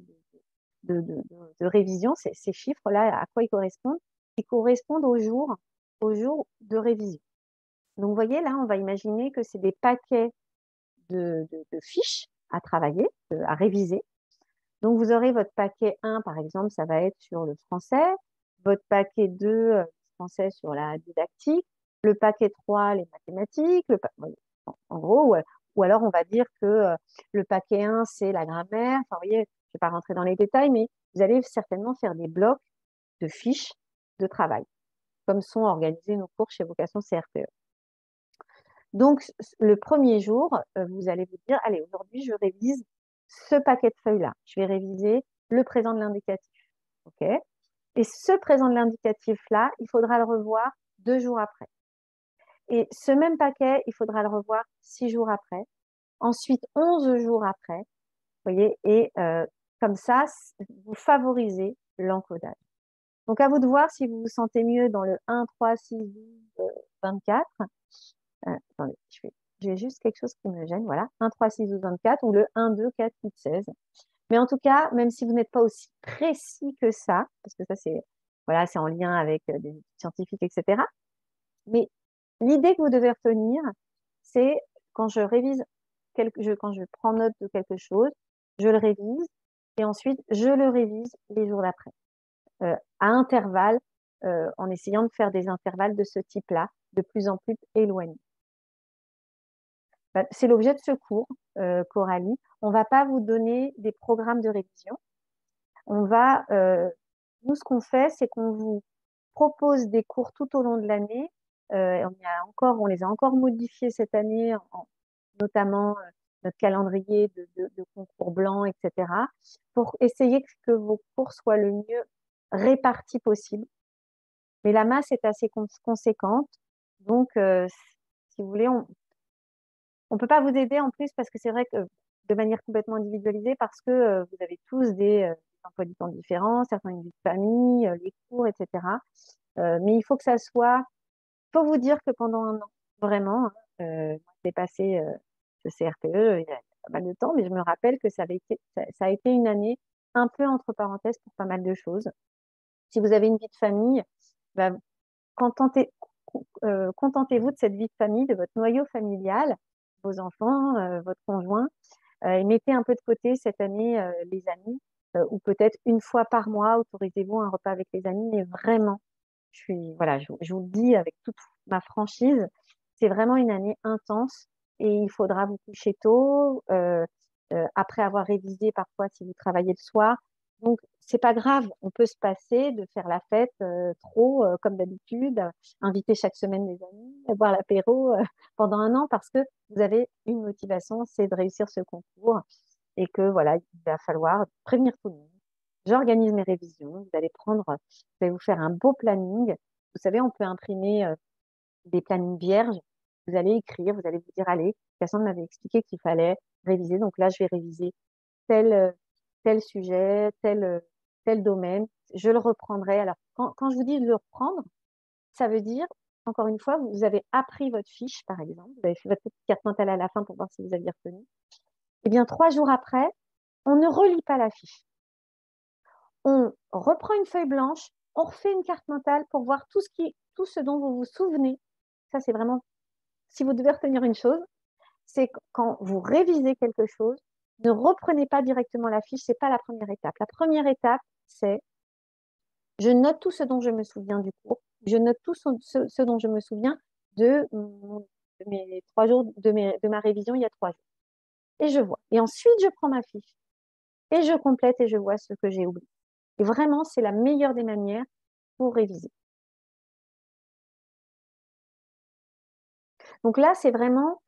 de révision. Ces chiffres-là, à quoi ils correspondent? Ils correspondent aux jours de révision. Donc, vous voyez, là, on va imaginer que c'est des paquets de fiches à travailler, à réviser. Donc, vous aurez votre paquet 1, par exemple, ça va être sur le français, votre paquet 2, français sur la didactique, le paquet 3, les mathématiques, en gros, ou alors on va dire que le paquet 1, c'est la grammaire. Enfin, vous voyez, je ne vais pas rentrer dans les détails, mais vous allez certainement faire des blocs de fiches de travail, comme sont organisés nos cours chez Vocation CRPE. Donc, le premier jour, vous allez vous dire, allez, aujourd'hui, je révise ce paquet de feuilles-là. Je vais réviser le présent de l'indicatif. OK? Et ce présent de l'indicatif-là, il faudra le revoir 2 jours après. Et ce même paquet, il faudra le revoir 6 jours après. Ensuite, 11 jours après. Vous voyez? Et comme ça, vous favorisez l'encodage. Donc, à vous de voir si vous vous sentez mieux dans le 1, 3, 6, 12, 24. Attendez, j'ai juste quelque chose qui me gêne. Voilà, 1, 3, 6, 12, 24 ou le 1, 2, 4, 8, 16. Mais en tout cas, même si vous n'êtes pas aussi précis que ça, parce que ça, c'est en lien avec des études scientifiques, etc. Mais l'idée que vous devez retenir, c'est quand je révise, quand je prends note de quelque chose, je le révise et ensuite je le révise les jours d'après, à intervalles, en essayant de faire des intervalles de ce type-là, de plus en plus éloignés. C'est l'objet de ce cours, Coralie. On ne va pas vous donner des programmes de révision. Nous, ce qu'on fait, c'est qu'on vous propose des cours tout au long de l'année. On les a encore modifiés cette année, notamment notre calendrier de concours blancs, etc., pour essayer que vos cours soient le mieux répartis possible. Mais la masse est assez conséquente. Donc, si vous voulez, on ne peut pas vous aider en plus parce que c'est vrai que de manière complètement individualisée, parce que vous avez tous des emplois du temps différents, certains une vie de famille, les cours, etc. Mais il faut que ça soit. Il faut vous dire que pendant un an, vraiment, j'ai passé ce CRPE il y a pas mal de temps, mais je me rappelle que ça a été une année un peu entre parenthèses pour pas mal de choses. Si vous avez une vie de famille, bah, contentez-vous de cette vie de famille, de votre noyau familial, vos enfants, votre conjoint, et mettez un peu de côté cette année les amis, ou peut-être une fois par mois, autorisez-vous un repas avec les amis, mais vraiment, je vous le dis avec toute ma franchise, c'est vraiment une année intense et il faudra vous coucher tôt, après avoir révisé parfois si vous travaillez le soir. Donc, c'est pas grave, on peut se passer de faire la fête trop comme d'habitude, inviter chaque semaine des amis, boire l'apéro pendant un an parce que vous avez une motivation, c'est de réussir ce concours et que voilà, il va falloir prévenir tout le monde. J'organise mes révisions, vous allez vous faire un beau planning. Vous savez, on peut imprimer des plannings vierges. Vous allez écrire, vous allez vous dire, allez, Cassandre m'avait expliqué qu'il fallait réviser, donc là, je vais réviser tel sujet, tel domaine. Je le reprendrai. Alors, quand je vous dis de le reprendre, ça veut dire, encore une fois, vous avez appris votre fiche, par exemple. Vous avez fait votre petite carte mentale à la fin pour voir si vous aviez retenu. Eh bien, 3 jours après, on ne relit pas la fiche. On reprend une feuille blanche, on refait une carte mentale pour voir tout ce dont vous vous souvenez ça c'est vraiment, si vous devez retenir une chose, c'est quand vous révisez quelque chose, ne reprenez pas directement la fiche, c'est pas la première étape. La première étape, c'est je note tout ce dont je me souviens du cours, je note tout ce dont je me souviens de, mes 3 jours, de ma révision il y a 3 jours. Et je vois. Et ensuite, je prends ma fiche et je complète et je vois ce que j'ai oublié. Et vraiment, c'est la meilleure des manières pour réviser. Donc là, c'est vraiment,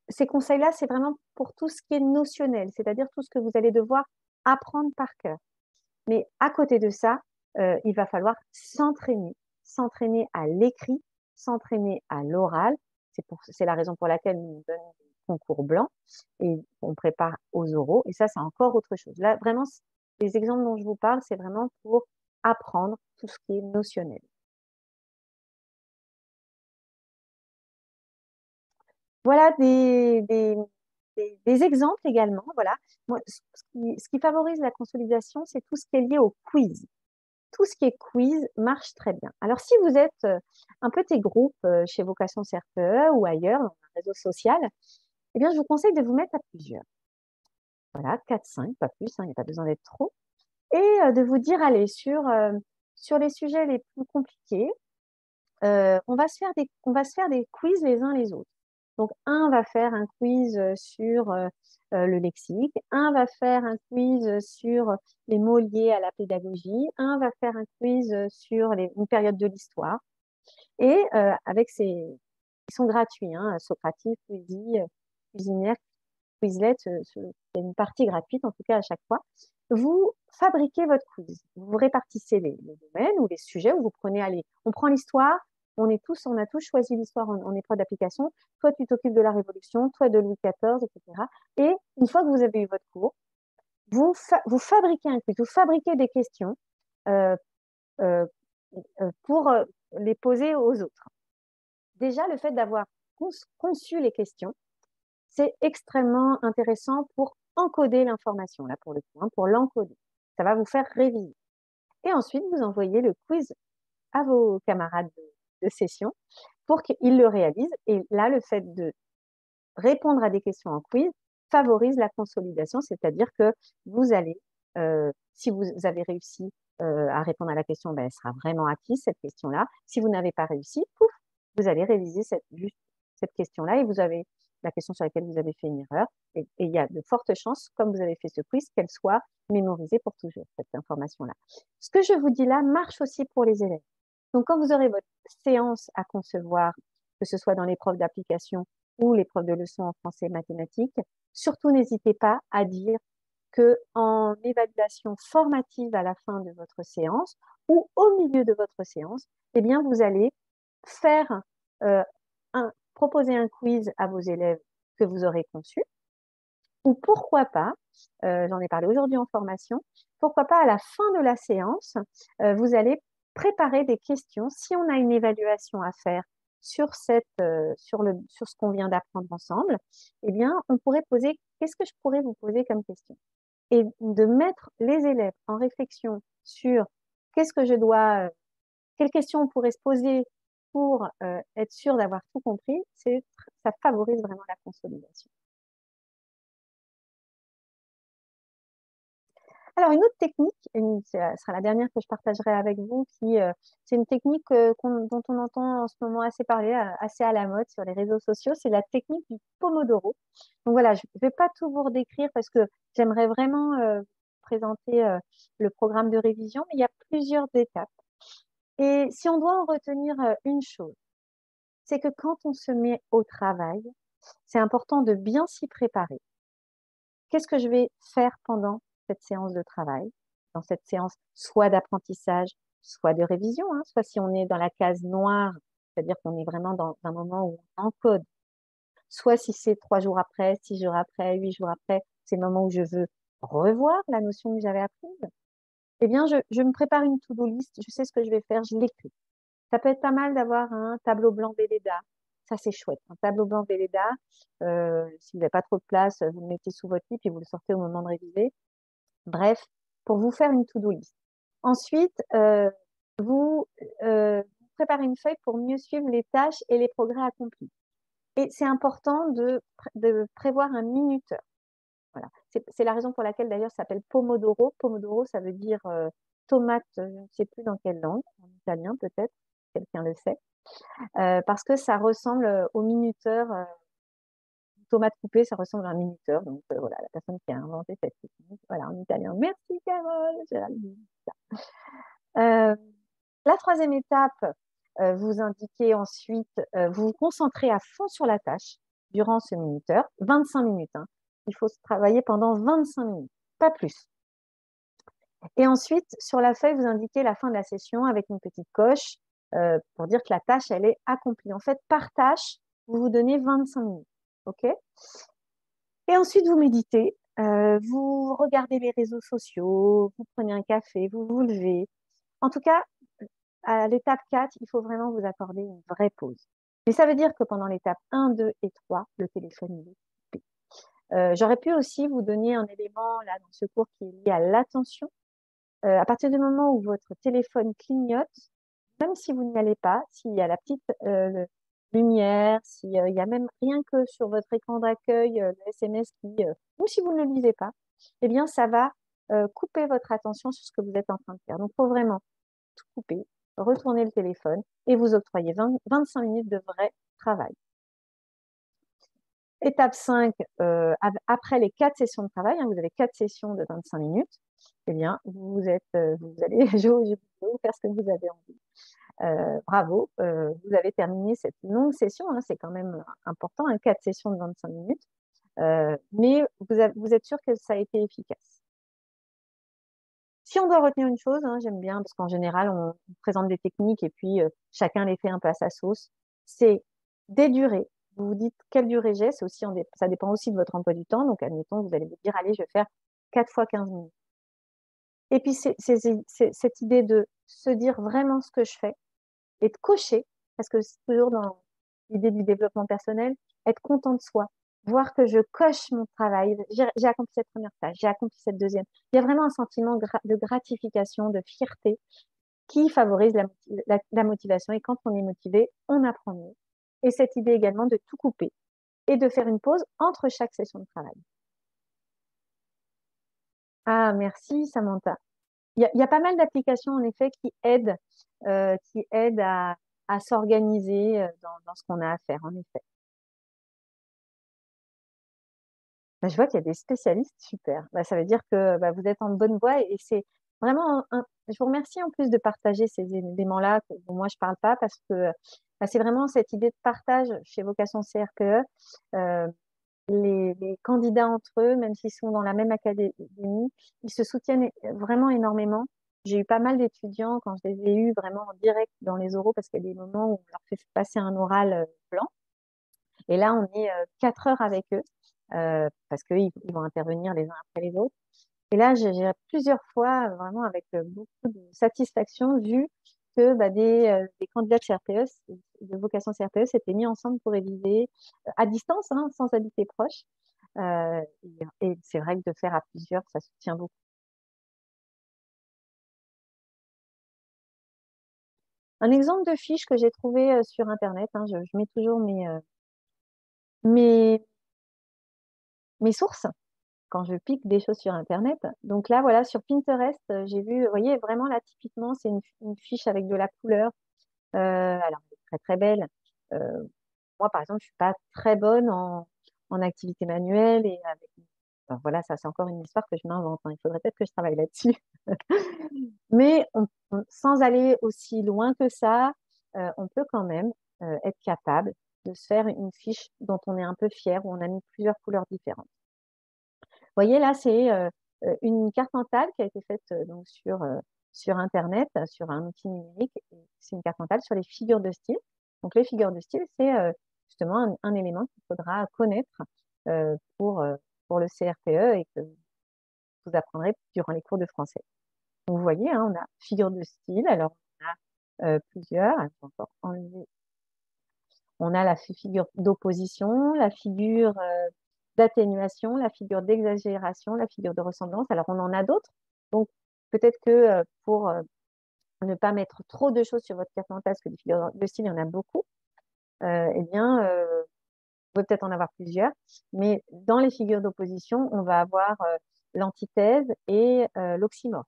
ces conseils-là, c'est vraiment pour tout ce qui est notionnel, c'est-à-dire tout ce que vous allez devoir apprendre par cœur. Mais à côté de ça, il va falloir s'entraîner à l'écrit, s'entraîner à l'oral. C'est la raison pour laquelle nous donnons des concours blancs et on prépare aux oraux. Et ça, c'est encore autre chose. Là, vraiment, les exemples dont je vous parle, c'est vraiment pour apprendre tout ce qui est notionnel. Voilà des exemples également. Voilà. Moi, ce qui favorise la consolidation, c'est tout ce qui est lié au quiz. Tout ce qui est quiz marche très bien. Alors, si vous êtes un petit groupe chez Vocation CRPE ou ailleurs, dans un réseau social, eh bien, je vous conseille de vous mettre à plusieurs. Voilà, 4, 5, pas plus, il n'y a pas besoin d'être trop. Et de vous dire, allez, sur les sujets les plus compliqués, on va se faire des quiz les uns les autres. Donc, un va faire un quiz sur le lexique, un va faire un quiz sur les mots liés à la pédagogie, un va faire un quiz sur une période de l'histoire. Et ils sont gratuits, hein, Socrative, Poésie, Cuisinière, Quizlet, c'est une partie gratuite en tout cas à chaque fois. Vous fabriquez votre quiz. Vous répartissez les domaines ou les sujets où vous prenez, allez, on prend l'histoire, on a tous choisi l'histoire en épreuve d'application. Toi, tu t'occupes de la Révolution, toi de Louis XIV, etc. Et une fois que vous avez eu votre cours, vous fabriquez un quiz, vous fabriquez des questions euh, euh, pour les poser aux autres. Déjà, le fait d'avoir conçu les questions, c'est extrêmement intéressant pour encoder l'information, là pour le coup, hein, pour l'encoder. Ça va vous faire réviser. Et ensuite, vous envoyez le quiz à vos camarades de session pour qu'ils le réalisent. Et là, le fait de répondre à des questions en quiz favorise la consolidation, c'est-à-dire que vous allez, si vous avez réussi à répondre à la question, ben, elle sera vraiment acquise, cette question-là. Si vous n'avez pas réussi, pouf, vous allez réviser juste cette question-là et vous avez la question sur laquelle vous avez fait une erreur. Et il y a de fortes chances, comme vous avez fait ce quiz, qu'elle soit mémorisée pour toujours, cette information-là. Ce que je vous dis là marche aussi pour les élèves. Donc, quand vous aurez votre séance à concevoir, que ce soit dans l'épreuve d'application ou l'épreuve de leçon en français et mathématiques, surtout n'hésitez pas à dire que en évaluation formative à la fin de votre séance ou au milieu de votre séance, eh bien, vous allez faire proposer un quiz à vos élèves que vous aurez conçu, ou pourquoi pas, j'en ai parlé aujourd'hui en formation, pourquoi pas à la fin de la séance, vous allez préparer des questions. Si on a une évaluation à faire sur ce qu'on vient d'apprendre ensemble, eh bien, on pourrait poser, qu'est-ce que je pourrais vous poser comme question? Et de mettre les élèves en réflexion sur qu'est-ce que je dois, quelles questions on pourrait se poser pour être sûr d'avoir tout compris, ça favorise vraiment la consolidation. Alors, une autre technique, ce sera la dernière que je partagerai avec vous, c'est une technique dont on entend en ce moment assez parler, assez à la mode sur les réseaux sociaux, c'est la technique du Pomodoro. Donc voilà, je ne vais pas tout vous redécrire parce que j'aimerais vraiment présenter le programme de révision, mais il y a plusieurs étapes. Et si on doit en retenir une chose, c'est que quand on se met au travail, c'est important de bien s'y préparer. Qu'est-ce que je vais faire pendant cette séance de travail? Dans cette séance, soit d'apprentissage, soit de révision, hein, soit si on est dans la case noire, c'est-à-dire qu'on est vraiment dans un moment où on encode, soit si c'est 3 jours après, 6 jours après, 8 jours après, c'est le moment où je veux revoir la notion que j'avais apprise. Eh bien, je me prépare une to-do list, je sais ce que je vais faire, je l'écris. Ça peut être pas mal d'avoir un tableau blanc Velleda. Ça, c'est chouette. Un tableau blanc Velleda, si vous n'avez pas trop de place, vous le mettez sous votre lit puis vous le sortez au moment de réviser. Bref, pour vous faire une to-do list. Ensuite, vous préparer une feuille pour mieux suivre les tâches et les progrès accomplis. Et c'est important de prévoir un minuteur. Voilà. C'est la raison pour laquelle d'ailleurs ça s'appelle Pomodoro. Pomodoro, ça veut dire tomate, je ne sais plus dans quelle langue, en italien peut-être, quelqu'un le sait, parce que ça ressemble au minuteur. Tomate coupée, ça ressemble à un minuteur. Donc voilà, la personne qui a inventé cette technique, voilà, en italien. Merci Carole, Géraldine. La troisième étape, vous indiquez ensuite, vous vous concentrez à fond sur la tâche durant ce minuteur, 25 minutes. Hein. Il faut travailler pendant 25 minutes, pas plus. Et ensuite, sur la feuille, vous indiquez la fin de la session avec une petite coche pour dire que la tâche, elle est accomplie. En fait, par tâche, vous vous donnez 25 minutes. OK? Et ensuite, vous méditez, vous regardez les réseaux sociaux, vous prenez un café, vous vous levez. En tout cas, à l'étape 4, il faut vraiment vous accorder une vraie pause. Mais ça veut dire que pendant l'étape 1, 2 et 3, le téléphone il est coupé. J'aurais pu aussi vous donner un élément là dans ce cours qui est lié à l'attention. À partir du moment où votre téléphone clignote, même si vous n'y allez pas, s'il y a la petite lumière, s'il y a même rien que sur votre écran d'accueil, le SMS ou si vous ne le lisez pas, eh bien, ça va couper votre attention sur ce que vous êtes en train de faire. Donc, il faut vraiment tout couper, retourner le téléphone et vous octroyer 25 minutes de vrai travail. Étape 5, après les 4 sessions de travail, hein, vous avez 4 sessions de 25 minutes, eh bien, vous allez jouer au jeu vidéo, faire ce que vous avez envie. Bravo, vous avez terminé cette longue session, hein, c'est quand même important, hein, 4 sessions de 25 minutes, mais vous êtes sûr que ça a été efficace. Si on doit retenir une chose, hein, j'aime bien, parce qu'en général, on présente des techniques et puis chacun les fait un peu à sa sauce, c'est des durées. Vous vous dites quelle durée j'ai, ça dépend aussi de votre emploi du temps. Donc, admettons, vous allez vous dire, allez, je vais faire 4 fois 15 minutes. Et puis, c'est cette idée de se dire vraiment ce que je fais et de cocher, parce que c'est toujours dans l'idée du développement personnel, être content de soi, voir que je coche mon travail, j'ai accompli cette première tâche, j'ai accompli cette deuxième. Il y a vraiment un sentiment de gratification, de fierté qui favorise la motivation. Et quand on est motivé, on apprend mieux. Et cette idée également de tout couper et de faire une pause entre chaque session de travail. Ah, merci Samantha. Il y a pas mal d'applications en effet qui aident à s'organiser dans ce qu'on a à faire, en effet. Bah, je vois qu'il y a des spécialistes, super. Bah, ça veut dire que vous êtes en bonne voie et c'est vraiment je vous remercie en plus de partager ces éléments-là dont moi je parle pas parce que c'est vraiment cette idée de partage chez Vocation CRPE. Les candidats entre eux, même s'ils sont dans la même académie, ils se soutiennent vraiment énormément. J'ai eu pas mal d'étudiants quand je les ai eus vraiment en direct dans les oraux parce qu'il y a des moments où on leur fait passer un oral blanc. Et là, on est 4 heures avec eux parce qu'ils vont intervenir les uns après les autres. Et là, j'ai plusieurs fois, vraiment avec beaucoup de satisfaction, vu que des candidats de CRPE, de vocation CRPE, s'étaient mis ensemble pour réviser à distance, hein, sans habiter proche. Et c'est vrai que de faire à plusieurs, ça soutient beaucoup. Un exemple de fiche que j'ai trouvé sur Internet, hein, je mets toujours mes sources quand je pique des choses sur Internet. Donc là, voilà, sur Pinterest, j'ai vu, vous voyez, vraiment là, typiquement, c'est une fiche avec de la couleur. Alors, elle est très, très belle. Euh, Moi, par exemple, je suis pas très bonne en activité manuelle et avec. Enfin, voilà, ça, c'est encore une histoire que je m'invente. Hein. Il faudrait peut-être que je travaille là-dessus. Mais sans aller aussi loin que ça, on peut quand même être capable de se faire une fiche dont on est un peu fier, où on a mis plusieurs couleurs différentes. Vous voyez, là, c'est une carte mentale qui a été faite donc sur Internet, sur un outil numérique. C'est une carte mentale sur les figures de style. Donc, les figures de style, c'est justement un élément qu'il faudra connaître pour le CRPE et que vous apprendrez durant les cours de français. Donc, vous voyez, hein, on a figure de style. Alors, on a plusieurs. Encore enlever. On a la figure d'opposition, la figure d'atténuation, la figure d'exagération, la figure de ressemblance. Alors, on en a d'autres. Donc, peut-être que pour ne pas mettre trop de choses sur votre carte mentale, parce que des figures de style, il y en a beaucoup, eh bien, vous pouvez peut-être en avoir plusieurs, mais dans les figures d'opposition, on va avoir l'antithèse et l'oxymore.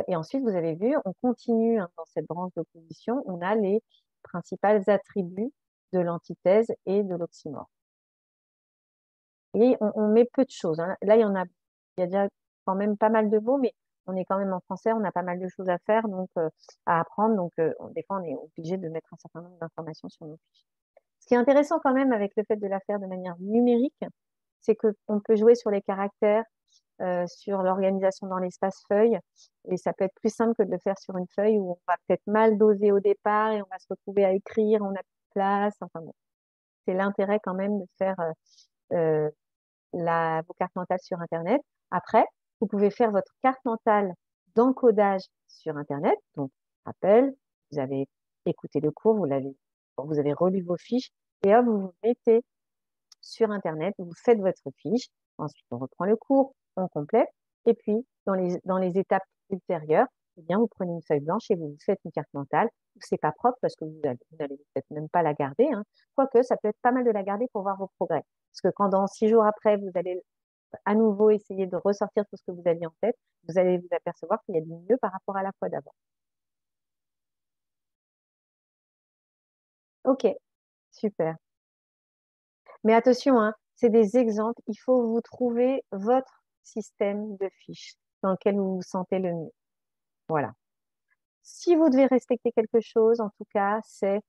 Et ensuite, vous avez vu, on continue hein, dans cette branche d'opposition, on a les principaux attributs de l'antithèse et de l'oxymore. Et on met peu de choses. Hein. Là, il y a déjà quand même pas mal de mots, mais on est quand même en français, on a pas mal de choses à faire, donc à apprendre. Donc, des fois, on est obligé de mettre un certain nombre d'informations sur nos fiches. Ce qui est intéressant quand même avec le fait de la faire de manière numérique, c'est qu'on peut jouer sur les caractères, sur l'organisation dans l'espace feuille, et ça peut être plus simple que de le faire sur une feuille où on va peut-être mal doser au départ et on va se retrouver à écrire, on n'a plus de place. Enfin bon, c'est l'intérêt quand même de faire vos cartes mentales sur Internet. Après, vous pouvez faire votre carte mentale d'encodage sur Internet. Donc, rappel, vous avez écouté le cours, vous avez relu vos fiches, et hop, vous vous mettez sur Internet, vous faites votre fiche. Ensuite, on reprend le cours, on complète. Et puis, dans les étapes ultérieures, eh bien, vous prenez une feuille blanche et vous vous faites une carte mentale. C'est pas propre parce que vous n'allez peut-être même pas la garder. Hein. Quoique, ça peut être pas mal de la garder pour voir vos progrès. Parce que quand dans 6 jours après, vous allez à nouveau essayer de ressortir tout ce que vous aviez en tête, vous allez vous apercevoir qu'il y a du mieux par rapport à la fois d'avant. Ok, super. Mais attention, hein, c'est des exemples. Il faut vous trouver votre système de fiches dans lequel vous vous sentez le mieux. Voilà. Si vous devez respecter quelque chose, en tout cas, c'est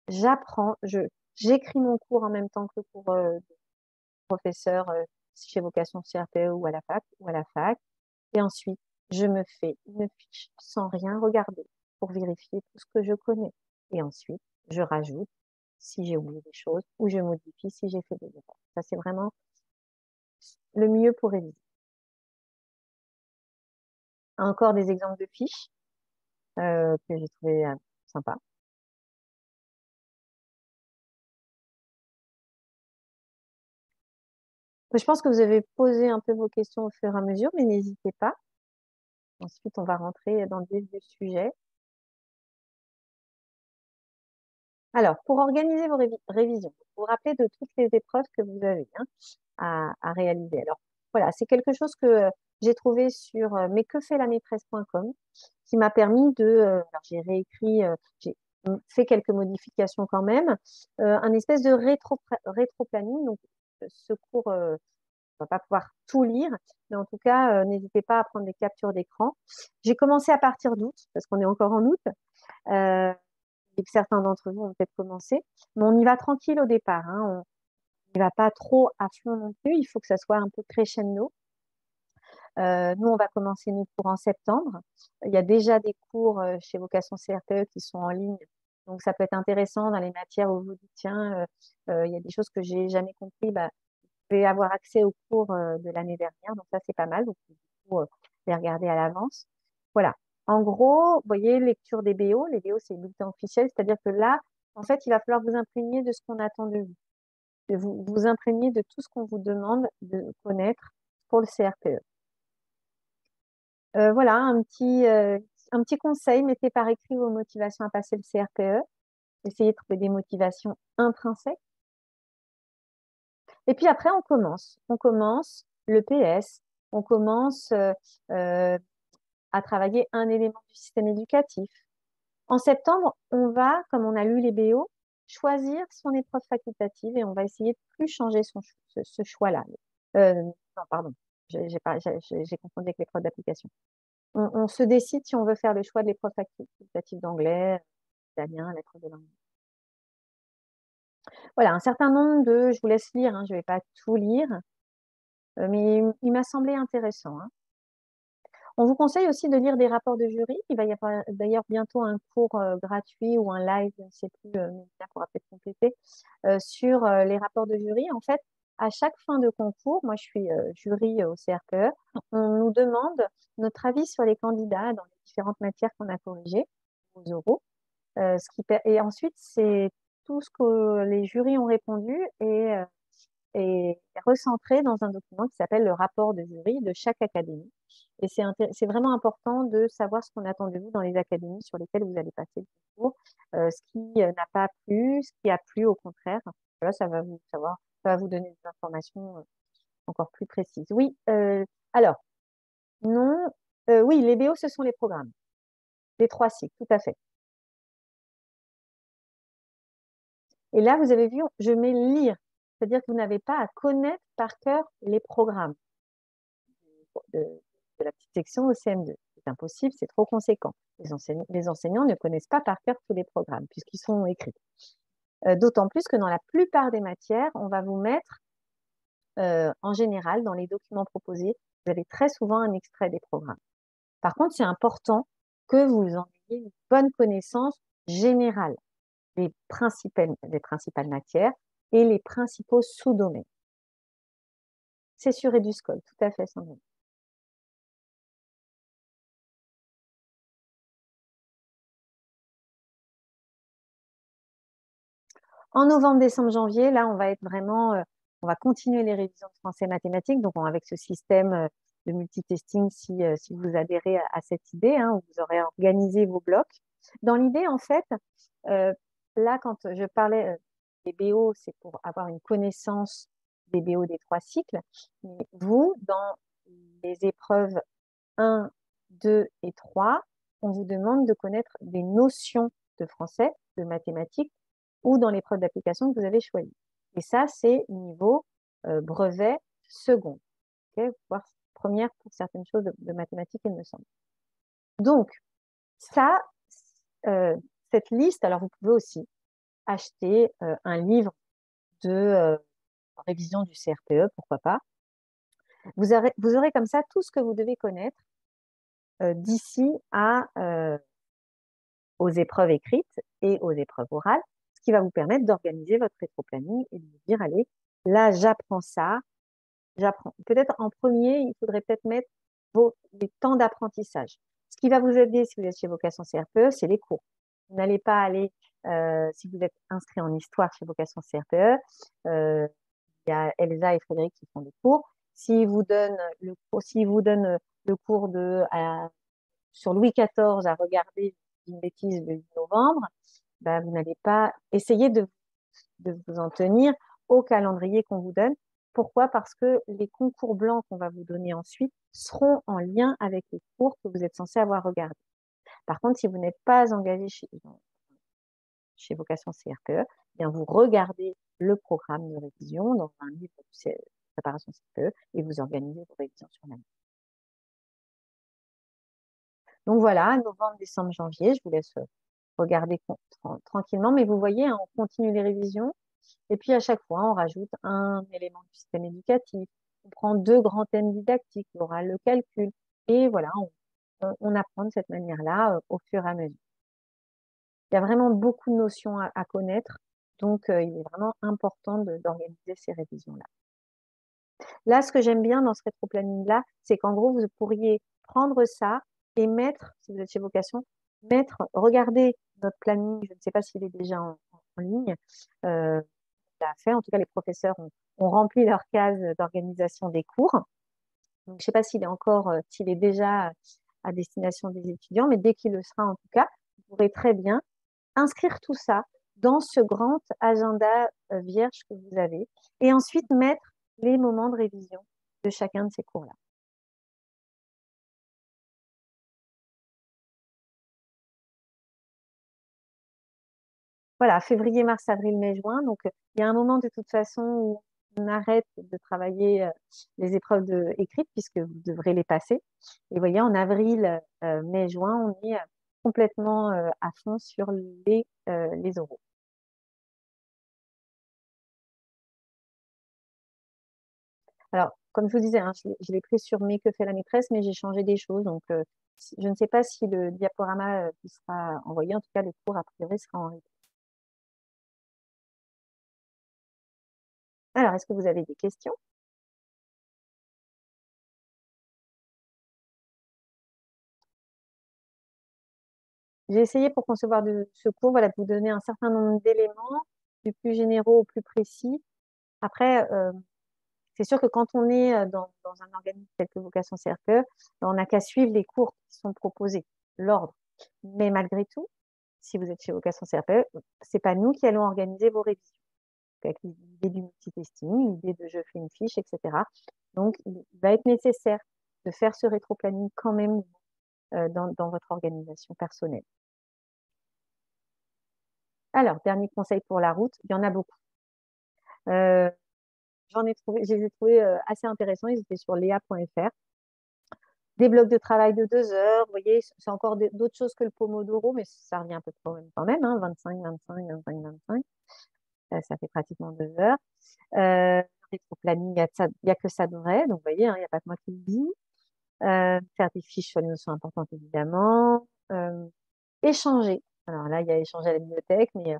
j'écris mon cours en même temps que le cours de professeur chez Vocation CRPE ou à la fac. Et ensuite, je me fais une fiche sans rien regarder pour vérifier tout ce que je connais. Et ensuite, je rajoute si j'ai oublié des choses ou je modifie si j'ai fait des erreurs. Ça, c'est vraiment le mieux pour réviser. Encore des exemples de fiches que j'ai trouvé sympa. Je pense que vous avez posé un peu vos questions au fur et à mesure, mais n'hésitez pas. Ensuite, on va rentrer dans le vif du sujet. Alors, pour organiser vos révisions, vous vous rappelez de toutes les épreuves que vous avez à réaliser. Alors, voilà, c'est quelque chose que j'ai trouvé sur mesquefaitlamaîtresse.com qui m'a permis alors j'ai réécrit, j'ai fait quelques modifications quand même, un espèce de rétro-planning. Donc, ce cours, on va pas pouvoir tout lire, mais en tout cas, n'hésitez pas à prendre des captures d'écran. J'ai commencé à partir d'août, parce qu'on est encore en août, et que certains d'entre vous ont peut-être commencé, mais on y va tranquille au départ. Hein. On n'y va pas trop à fond non plus, il faut que ça soit un peu crescendo. Nous, on va commencer nos cours en septembre. Il y a déjà des cours chez Vocation CRPE qui sont en ligne, donc ça peut être intéressant dans les matières où vous dites, tiens, il y a des choses que j'ai jamais compris, bah, pouvez avoir accès aux cours de l'année dernière. Donc ça, c'est pas mal. Donc, du coup, les regarder à l'avance. Voilà. En gros, vous voyez, lecture des BO. Les BO, c'est le bulletin officiel. C'est-à-dire que là, en fait, il va falloir vous imprégner de ce qu'on attend de vous. Vous imprégner de tout ce qu'on vous demande de connaître pour le CRPE. Voilà, un petit conseil. Mettez par écrit vos motivations à passer le CRPE. Essayez de trouver des motivations intrinsèques. Et puis après, on commence. On commence le PS, on commence à travailler un élément du système éducatif. En septembre, on va, comme on a lu les BO, choisir son épreuve facultative et on va essayer de plus changer ce choix-là. Non, pardon, j'ai confondu avec l'épreuve d'application. On se décide si on veut faire le choix de l'épreuve facultative d'anglais, italien, lettres de langue. Voilà, un certain nombre je vous laisse lire, hein, je ne vais pas tout lire, mais il m'a semblé intéressant. Hein. On vous conseille aussi de lire des rapports de jury. Il va y avoir d'ailleurs bientôt un cours gratuit ou un live, je ne sais plus, Mélina pourra peut-être compléter, sur les rapports de jury. En fait, à chaque fin de concours, moi je suis jury au CRPE, on nous demande notre avis sur les candidats dans les différentes matières qu'on a corrigées aux oraux. Et ensuite, c'est tout ce que les jurys ont répondu et recentré dans un document qui s'appelle le rapport de jury de chaque académie. Et c'est vraiment important de savoir ce qu'on attend de vous dans les académies sur lesquelles vous allez passer le concours, ce qui n'a pas plu, ce qui a plu au contraire. Voilà, ça va vous donner des informations encore plus précises. Oui, alors, non, oui, les BO, ce sont les programmes. Les 3 cycles, tout à fait. Et là, vous avez vu, je mets lire. C'est-à-dire que vous n'avez pas à connaître par cœur les programmes de, de la petite section au CM2. C'est impossible, c'est trop conséquent. Les enseignants ne connaissent pas par cœur tous les programmes puisqu'ils sont écrits. D'autant plus que dans la plupart des matières, on va vous mettre, en général, dans les documents proposés, vous avez très souvent un extrait des programmes. Par contre, c'est important que vous en ayez une bonne connaissance générale des principales matières et les principaux sous-domaines. C'est sur Eduscol, tout à fait, Sandrine. En novembre, décembre, janvier, là, on va continuer les révisions de français et mathématiques, donc avec ce système de multitesting, si vous adhérez à cette idée, hein, où vous aurez organisé vos blocs. Dans l'idée, en fait, là, quand je parlais des BO, c'est pour avoir une connaissance des BO des 3 cycles. Mais vous, dans les épreuves 1, 2 et 3, on vous demande de connaître des notions de français, de mathématiques, ou dans l'épreuve d'application que vous avez choisie. Et ça, c'est niveau brevet second, okay, voire première pour certaines choses de mathématiques, il me semble. Donc, ça, cette liste, alors vous pouvez aussi acheter un livre de révision du CRPE, pourquoi pas. Vous aurez comme ça tout ce que vous devez connaître d'ici aux épreuves écrites et aux épreuves orales, ce qui va vous permettre d'organiser votre rétro-planning et de vous dire, allez, là, j'apprends ça, j'apprends. Peut-être en premier, il faudrait peut-être mettre les temps d'apprentissage. Ce qui va vous aider si vous êtes chez Vocation CRPE, c'est les cours. Vous n'allez pas aller, si vous êtes inscrit en histoire chez Vocation CRPE, il y a Elsa et Frédéric qui font des cours. S'ils vous donnent le cours sur Louis XIV à regarder une bêtise le 8 novembre, ben, vous n'allez pas essayer de vous en tenir au calendrier qu'on vous donne. Pourquoi? Parce que les concours blancs qu'on va vous donner ensuite seront en lien avec les cours que vous êtes censé avoir regardés. Par contre, si vous n'êtes pas engagé chez Vocation CRPE, eh bien vous regardez le programme de révision dans un livre de préparation CRPE et vous organisez vos révisions sur l'année. Donc voilà, novembre, décembre, janvier, je vous laisse regarder tranquillement, mais vous voyez, hein, on continue les révisions et puis à chaque fois, on rajoute un élément du système éducatif, on prend 2 grands thèmes didactiques, l'oral, le calcul, et voilà, on apprend de cette manière-là au fur et à mesure. Il y a vraiment beaucoup de notions à connaître, donc il est vraiment important d'organiser ces révisions-là. Là, ce que j'aime bien dans ce rétro-planning-là, c'est qu'en gros, vous pourriez prendre ça et mettre, si vous êtes chez Vocation, regarder notre planning, je ne sais pas s'il est déjà en ligne, l'a fait, en tout cas les professeurs ont rempli leur case d'organisation des cours. Donc, je ne sais pas s'il est déjà à destination des étudiants, mais dès qu'il le sera en tout cas, vous pourrez très bien inscrire tout ça dans ce grand agenda vierge que vous avez et ensuite mettre les moments de révision de chacun de ces cours-là. Voilà, février, mars, avril, mai, juin. Donc, il y a un moment de toute façon où on arrête de travailler les épreuves écrites puisque vous devrez les passer. Et vous voyez, en avril, mai, juin, on est complètement à fond sur les oraux. Alors, comme je vous disais, hein, je l'ai pris sur Mais que fait la maîtresse, mais j'ai changé des choses. Donc, je ne sais pas si le diaporama qui sera envoyé, en tout cas, le cours, a priori, sera en replay. Alors, est-ce que vous avez des questions? J'ai essayé pour concevoir ce cours, voilà, de vous donner un certain nombre d'éléments, du plus généraux au plus précis. Après, c'est sûr que quand on est dans un organisme tel que Vocation CRPE, on n'a qu'à suivre les cours qui sont proposés, l'ordre. Mais malgré tout, si vous êtes chez Vocation CRPE, c'est pas nous qui allons organiser vos révisions. Avec l'idée du multitesting, l'idée de je fais une fiche, etc. Donc, il va être nécessaire de faire ce rétro-planning quand même dans votre organisation personnelle. Alors, dernier conseil pour la route, il y en a beaucoup. Je les ai trouvés assez intéressants, ils étaient sur lea.fr. Des blocs de travail de 2 heures, vous voyez, c'est encore d'autres choses que le Pomodoro, mais ça revient un peu quand même, hein, 25, 25, 25, 25. Ça fait pratiquement 2 heures. Rétro-planning, il n'y a que ça de vrai, donc vous voyez, hein, il n'y a pas que moi qui le dis. Faire des fiches sur les notions importantes, évidemment. Échanger. Alors là, il y a échanger à la bibliothèque, mais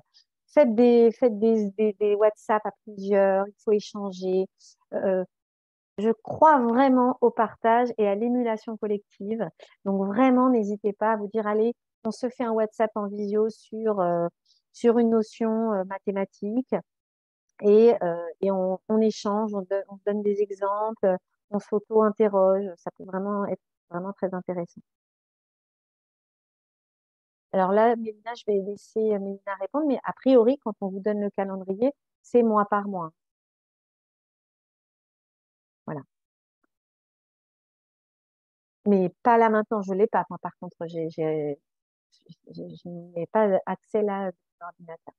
faites des WhatsApp à plusieurs, il faut échanger. Je crois vraiment au partage et à l'émulation collective. Donc vraiment, n'hésitez pas à vous dire, allez, on se fait un WhatsApp en visio sur une notion mathématique et on échange, on donne des exemples, on s'auto-interroge. Ça peut vraiment être vraiment très intéressant. Alors là, Mélina, je vais laisser Mélina répondre, mais a priori, quand on vous donne le calendrier, c'est mois par mois. Voilà. Mais pas là maintenant, je ne l'ai pas. Moi, par contre, je n'ai pas accès là à l'ordinateur.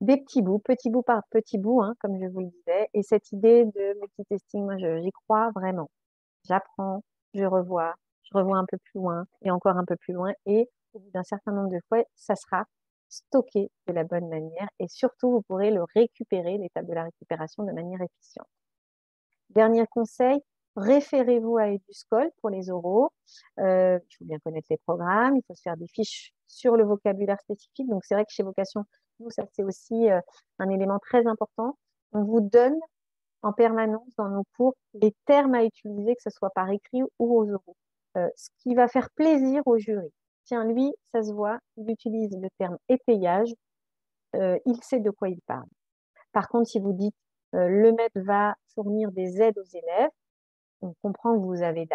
Des petits bouts par petits bouts, hein, comme je vous le disais. Et cette idée de multitasking, moi, j'y crois vraiment. J'apprends, je revois un peu plus loin et encore un peu plus loin. Et au bout d'un certain nombre de fois, ça sera stocké de la bonne manière. Et surtout, vous pourrez le récupérer, l'étape de la récupération, de manière efficiente. Dernier conseil, référez-vous à EduSchool pour les oraux. Il faut bien connaître les programmes, il faut se faire des fiches sur le vocabulaire spécifique. Donc, c'est vrai que chez Vocation, nous, ça, c'est aussi un élément très important. On vous donne en permanence dans nos cours les termes à utiliser, que ce soit par écrit ou aux oraux. Ce qui va faire plaisir au jury. Tiens, lui, ça se voit, il utilise le terme étayage, il sait de quoi il parle. Par contre, si vous dites le maître va fournir des aides aux élèves, on comprend que vous avez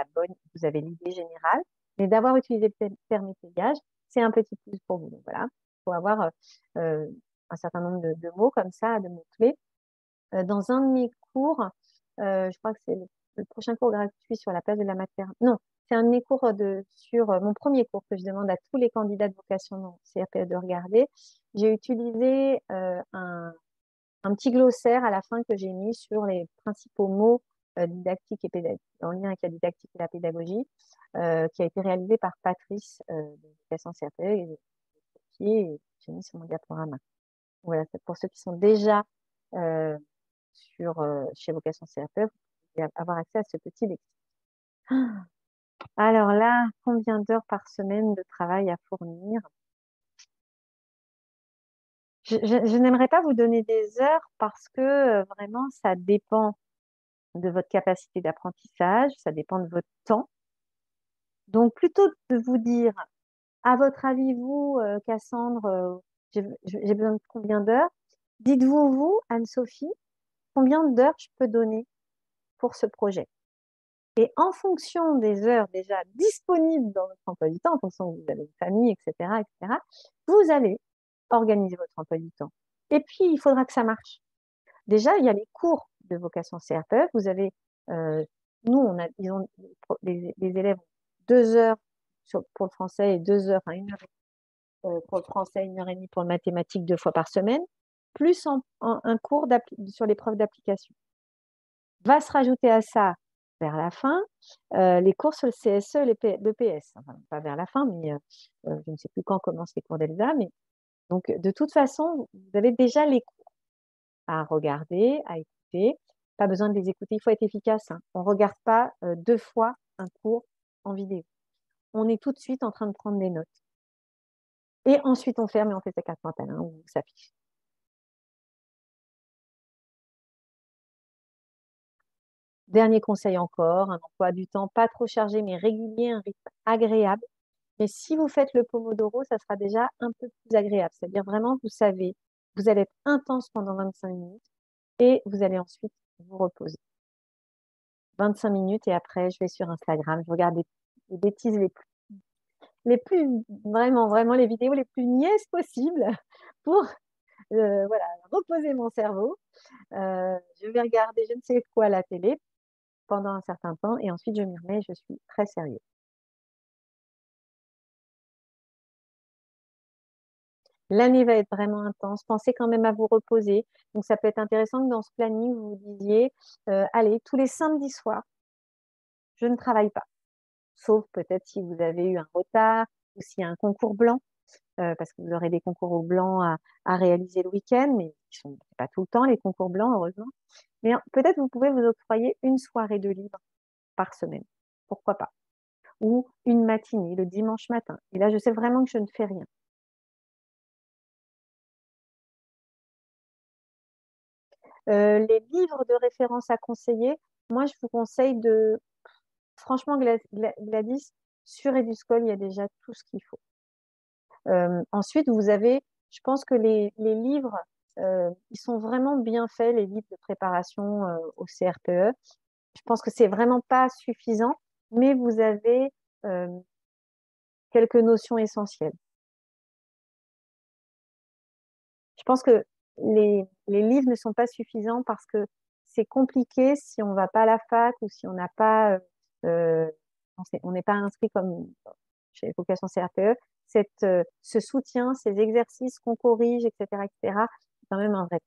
vous avez l'idée générale, mais d'avoir utilisé le terme étayage, c'est un petit plus pour vous. Donc voilà, il faut avoir un certain nombre de mots comme ça, de mots-clés. Dans un de mes cours, je crois que c'est le prochain cours gratuit sur la place de la matière. Non, c'est un de mes cours sur mon premier cours que je demande à tous les candidats de vocation dans CRPE de regarder. J'ai utilisé un petit glossaire à la fin que j'ai mis sur les principaux mots didactiques et pédagogiques, en lien avec la didactique et la pédagogie, qui a été réalisé par Patrice de Vocation CRPE et j'ai mis sur mon diaporama. Voilà, c'est pour ceux qui sont déjà chez Vocation CRPE, vous pouvez avoir accès à ce petit lexique. Alors là, combien d'heures par semaine de travail à fournir? Je n'aimerais pas vous donner des heures parce que vraiment, ça dépend de votre capacité d'apprentissage, ça dépend de votre temps. Donc, plutôt de vous dire, à votre avis, vous, Cassandre, j'ai besoin de combien d'heures? Dites-vous, vous, Anne-Sophie, combien d'heures je peux donner pour ce projet? Et en fonction des heures déjà disponibles dans votre emploi du temps, en fonction que vous avez une famille, etc., vous allez organiser votre emploi du temps. Et puis, il faudra que ça marche. Déjà, il y a les cours de vocation CRPE. Vous avez, nous, les élèves 2 heures pour le français et 2 heures, enfin 1 heure pour le français, 1 heure et demie pour le mathématique 2 fois par semaine, plus un cours sur l'épreuve d'application. Va se rajouter à ça vers la fin, les cours sur le CSE et l'EPS. Enfin, pas vers la fin, mais je ne sais plus quand commencent les cours d'ELSA. Mais donc, de toute façon, vous avez déjà les cours à regarder, à écouter. Pas besoin de les écouter, il faut être efficace. Hein. On ne regarde pas 2 fois un cours en vidéo. On est tout de suite en train de prendre des notes. Et ensuite, on ferme et on fait sa carte mentale, hein, où ça s'affiche. Dernier conseil encore, un emploi du temps pas trop chargé, mais régulier, un rythme agréable. Mais si vous faites le Pomodoro, ça sera déjà un peu plus agréable. C'est-à-dire vraiment, vous savez Vous allez être intense pendant 25 minutes et vous allez ensuite vous reposer. 25 minutes et après, je vais sur Instagram, je regarde les bêtises vraiment les vidéos les plus niaises possibles pour voilà, reposer mon cerveau. Je vais regarder je ne sais quoi à la télé pendant un certain temps et ensuite je m'y remets, je suis très sérieux. L'année va être vraiment intense. Pensez quand même à vous reposer. Donc, ça peut être intéressant que dans ce planning, vous vous disiez, allez, tous les samedis soirs, je ne travaille pas. Sauf peut-être si vous avez eu un retard ou s'il y a un concours blanc, parce que vous aurez des concours blancs à réaliser le week-end, mais qui sont pas tout le temps les concours blancs, heureusement. Mais peut-être vous pouvez vous octroyer une soirée de libre par semaine. Pourquoi pas? Ou une matinée le dimanche matin. Et là, je sais vraiment que je ne fais rien. Les livres de référence à conseiller, moi, je vous conseille de... Franchement, Gladys, sur Eduscol, il y a déjà tout ce qu'il faut. Ensuite, vous avez, je pense que les livres, ils sont vraiment bien faits, les livres de préparation au CRPE. Je pense que c'est vraiment pas suffisant, mais vous avez euh, quelques notions essentielles. Je pense que les livres ne sont pas suffisants parce que c'est compliqué si on ne va pas à la fac ou si on n'a pas, euh, on n'est pas inscrit comme chez Vocation CRPE. Ce soutien, ces exercices qu'on corrige, etc., etc., c'est quand même un vrai.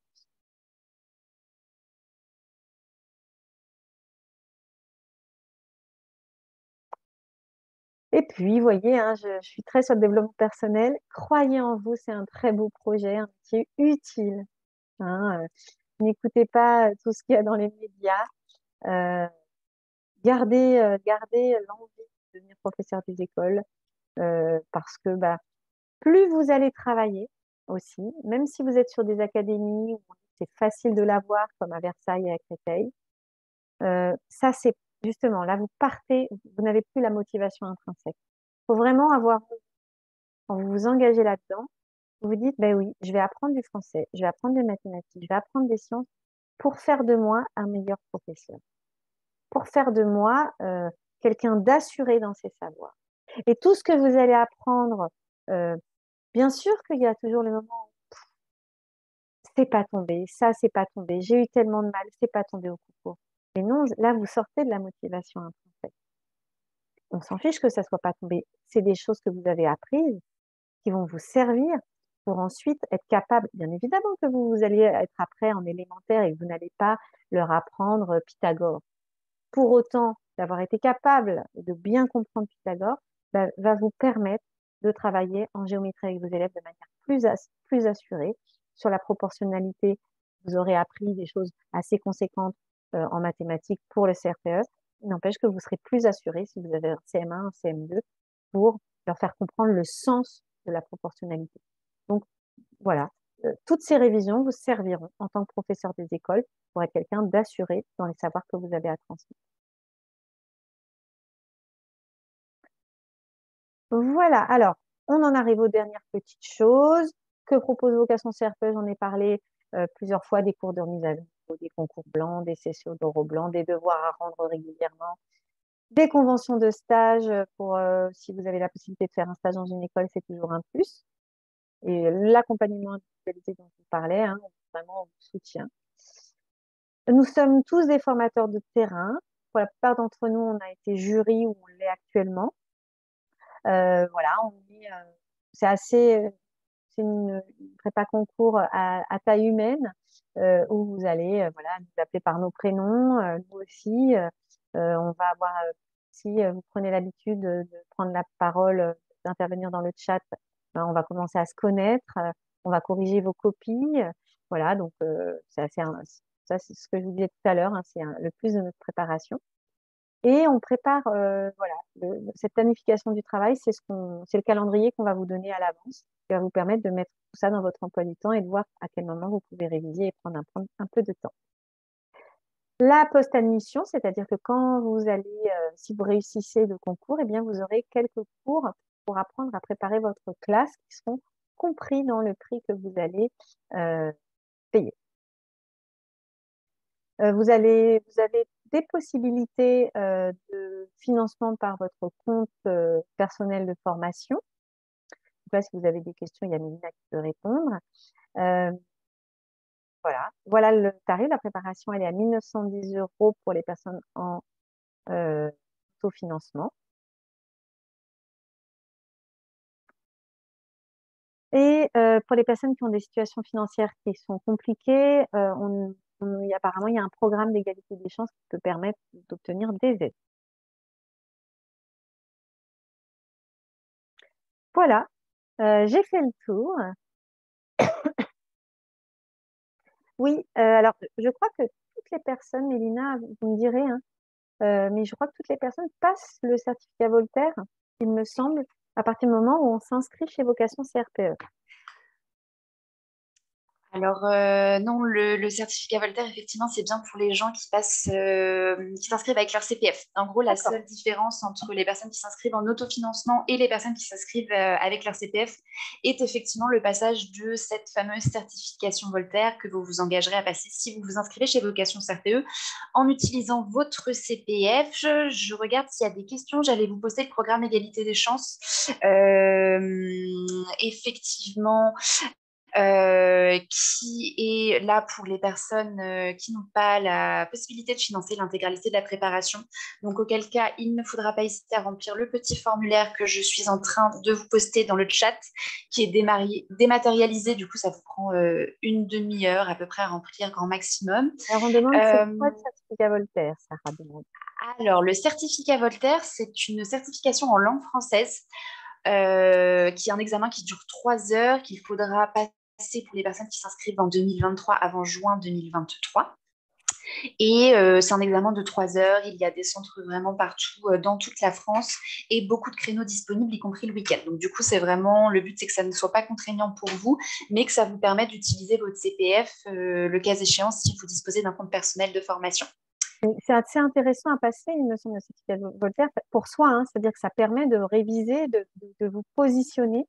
Et puis, vous voyez, hein, je suis très sur le développement personnel. Croyez en vous, c'est un très beau projet, un métier utile. Hein, n'écoutez pas tout ce qu'il y a dans les médias. Euh, gardez l'envie de devenir professeur des écoles parce que bah, plus vous allez travailler aussi, même si vous êtes sur des académies où c'est facile de l'avoir, comme à Versailles et à Créteil, ça c'est justement, là vous partez, vous n'avez plus la motivation intrinsèque. Il faut vraiment avoir, quand vous vous engagez là-dedans, vous vous dites, ben oui, je vais apprendre du français, je vais apprendre des mathématiques, je vais apprendre des sciences pour faire de moi un meilleur professeur, pour faire de moi quelqu'un d'assuré dans ses savoirs. Et tout ce que vous allez apprendre, euh, bien sûr qu'il y a toujours le moment où c'est pas tombé, ça c'est pas tombé, j'ai eu tellement de mal, c'est pas tombé au concours. Mais non, là vous sortez de la motivation intrinsèque. On s'en fiche que ça soit pas tombé. C'est des choses que vous avez apprises qui vont vous servir pour ensuite être capable. Bien évidemment que vous allez être après en élémentaire et que vous n'allez pas leur apprendre Pythagore. Pour autant, d'avoir été capable de bien comprendre Pythagore bah, va vous permettre de travailler en géométrie avec vos élèves de manière plus assurée. Sur la proportionnalité, vous aurez appris des choses assez conséquentes en mathématiques pour le CRPE. Il n'empêche que vous serez plus assuré si vous avez un CM1, un CM2 pour leur faire comprendre le sens de la proportionnalité. Donc voilà, toutes ces révisions vous serviront en tant que professeur des écoles pour être quelqu'un d'assuré dans les savoirs que vous avez à transmettre. Voilà, alors, on en arrive aux dernières petites choses. Que propose Vocation CRPE? J'en ai parlé plusieurs fois, des cours de remise à niveau, des concours blancs, des sessions d'oraux blancs, des devoirs à rendre régulièrement, des conventions de stage pour, si vous avez la possibilité de faire un stage dans une école, c'est toujours un plus. Et l'accompagnement individualisé dont je vous parlais, hein, vraiment, on vous soutient. Nous sommes tous des formateurs de terrain. Pour la plupart d'entre nous, on a été jury ou on l'est actuellement. Voilà, c'est assez, c'est une prépa concours à taille humaine où vous allez voilà, nous appeler par nos prénoms, nous aussi. On va avoir, si vous prenez l'habitude de prendre la parole, d'intervenir dans le chat, ben, on va commencer à se connaître, on va corriger vos copies. Voilà, donc ça, c'est ce que je vous disais tout à l'heure, hein, c'est le plus de notre préparation. Et on prépare, voilà, cette planification du travail, c'est le calendrier qu'on va vous donner à l'avance, qui va vous permettre de mettre tout ça dans votre emploi du temps et de voir à quel moment vous pouvez réviser et prendre un peu de temps. La post-admission, c'est-à-dire que quand vous allez, si vous réussissez le concours, eh bien, vous aurez quelques cours pour apprendre à préparer votre classe qui seront compris dans le prix que vous allez payer. Vous avez des possibilités de financement par votre compte personnel de formation. Donc là, si vous avez des questions, il y a Mélina qui peut répondre. Voilà le tarif. La préparation, elle est à 1 910 € pour les personnes en autofinancement. Et pour les personnes qui ont des situations financières qui sont compliquées, apparemment, il y a un programme d'égalité des chances qui peut permettre d'obtenir des aides. Voilà, j'ai fait le tour. Oui, alors je crois que toutes les personnes, Mélina, vous me direz, hein, mais je crois que toutes les personnes passent le certificat Voltaire, il me semble, à partir du moment où on s'inscrit chez Vocation CRPE. Alors non, le certificat Voltaire, effectivement, c'est bien pour les gens qui s'inscrivent avec leur CPF. En gros, la seule différence entre les personnes qui s'inscrivent en autofinancement et les personnes qui s'inscrivent avec leur CPF est effectivement le passage de cette fameuse certification Voltaire que vous vous engagerez à passer si vous vous inscrivez chez Vocation CRPE en utilisant votre CPF. Je regarde s'il y a des questions. J'allais vous poster le programme Égalité des chances. Effectivement, qui est là pour les personnes qui n'ont pas la possibilité de financer l'intégralité de la préparation. Donc, auquel cas, il ne faudra pas hésiter à remplir le petit formulaire que je suis en train de vous poster dans le chat, qui est dématérialisé. Du coup, ça vous prend une demi-heure à peu près à remplir grand maximum. Alors, on demande c'est quoi le certificat Voltaire, Sarah demande. Alors, le certificat Voltaire, c'est une certification en langue française qui est un examen qui dure 3 heures, qu'il faudra passer pour les personnes qui s'inscrivent en 2023 avant juin 2023. Et c'est un examen de 3 heures. Il y a des centres vraiment partout dans toute la France et beaucoup de créneaux disponibles, y compris le week-end. Donc, du coup, c'est vraiment le but, c'est que ça ne soit pas contraignant pour vous, mais que ça vous permette d'utiliser votre CPF le cas échéant si vous disposez d'un compte personnel de formation. C'est assez intéressant à passer, il me semble, le certificat Voltaire pour soi, hein, c'est-à-dire que ça permet de réviser, de vous positionner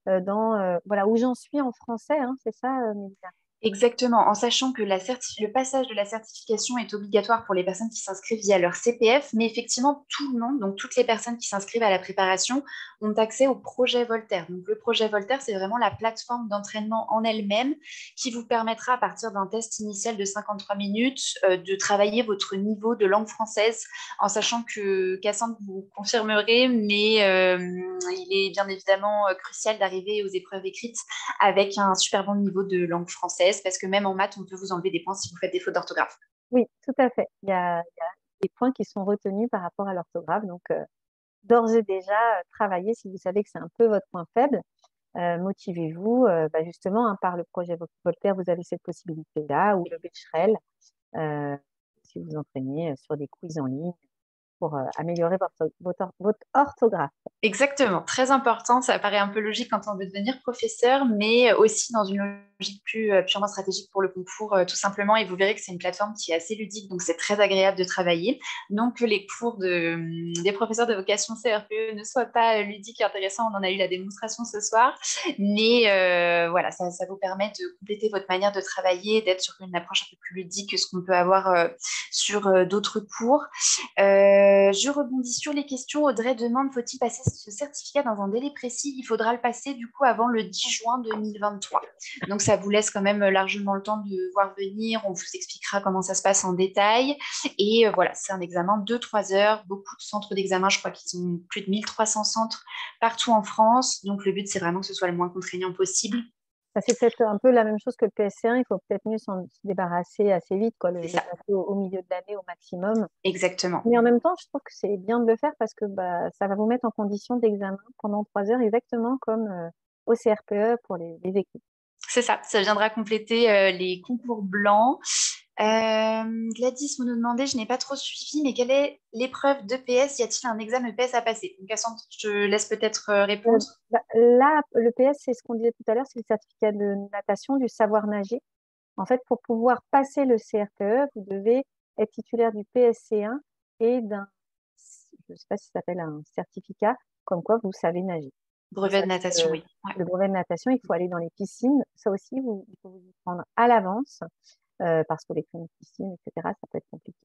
dans voilà, où j'en suis en français, hein, c'est ça, Mélina? Exactement, en sachant que le passage de la certification est obligatoire pour les personnes qui s'inscrivent via leur CPF, mais effectivement, tout le monde, donc toutes les personnes qui s'inscrivent à la préparation, ont accès au projet Voltaire. Donc, le projet Voltaire, c'est vraiment la plateforme d'entraînement en elle-même qui vous permettra, à partir d'un test initial de 53 minutes, de travailler votre niveau de langue française, en sachant que Cassandre vous confirmerez, mais il est bien évidemment crucial d'arriver aux épreuves écrites avec un super bon niveau de langue française, parce que même en maths, on peut vous enlever des points si vous faites des fautes d'orthographe. Oui, tout à fait. Il y a des points qui sont retenus par rapport à l'orthographe. Donc, d'ores et déjà, travaillez si vous savez que c'est un peu votre point faible. Motivez-vous. Justement, hein, par le projet Voltaire, vous avez cette possibilité-là, ou le Becherel, si vous entraînez sur des quiz en ligne pour améliorer votre orthographe. Exactement, très important. Ça paraît un peu logique quand on veut devenir professeur, mais aussi dans une logique plus purement stratégique pour le concours, tout simplement. Et vous verrez que c'est une plateforme qui est assez ludique, donc c'est très agréable de travailler. Donc que les cours des professeurs de vocation CRPE ne soient pas ludiques et intéressants, on en a eu la démonstration ce soir. Mais voilà, ça vous permet de compléter votre manière de travailler, d'être sur une approche un peu plus ludique que ce qu'on peut avoir sur d'autres cours. Je rebondis sur les questions. Audrey demande, faut-il passer ce certificat dans un délai précis? Il faudra le passer du coup avant le 10 juin 2023. Donc ça vous laisse quand même largement le temps de voir venir. On vous expliquera comment ça se passe en détail. Et voilà, c'est un examen de 3 heures. Beaucoup de centres d'examen, je crois qu'ils ont plus de 1300 centres partout en France. Donc le but, c'est vraiment que ce soit le moins contraignant possible. C'est peut-être un peu la même chose que le PSC1, il faut peut-être mieux s'en débarrasser assez vite, quoi, le passer au milieu de l'année au maximum. Exactement. Mais en même temps, je trouve que c'est bien de le faire parce que ça va vous mettre en condition d'examen pendant 3 heures, exactement comme au CRPE pour les équipes. C'est ça, ça viendra compléter les concours blancs. Gladys nous demandait, je n'ai pas trop suivi, mais quelle est l'épreuve d'EPS? Y a-t-il un examen EPS à passer? Donc, Cassandre, je te laisse peut-être répondre. Là, le PS, c'est ce qu'on disait tout à l'heure, c'est le certificat de natation, du savoir nager. En fait, pour pouvoir passer le CRPE, vous devez être titulaire du PSC1 et d'un, je ne sais pas si ça s'appelle un certificat, comme quoi vous savez nager. Brevet de natation, oui. Ouais. Le brevet de natation, il faut aller dans les piscines. Ça aussi, il faut vous y prendre à l'avance parce que les créneaux de piscine, etc., ça peut être compliqué.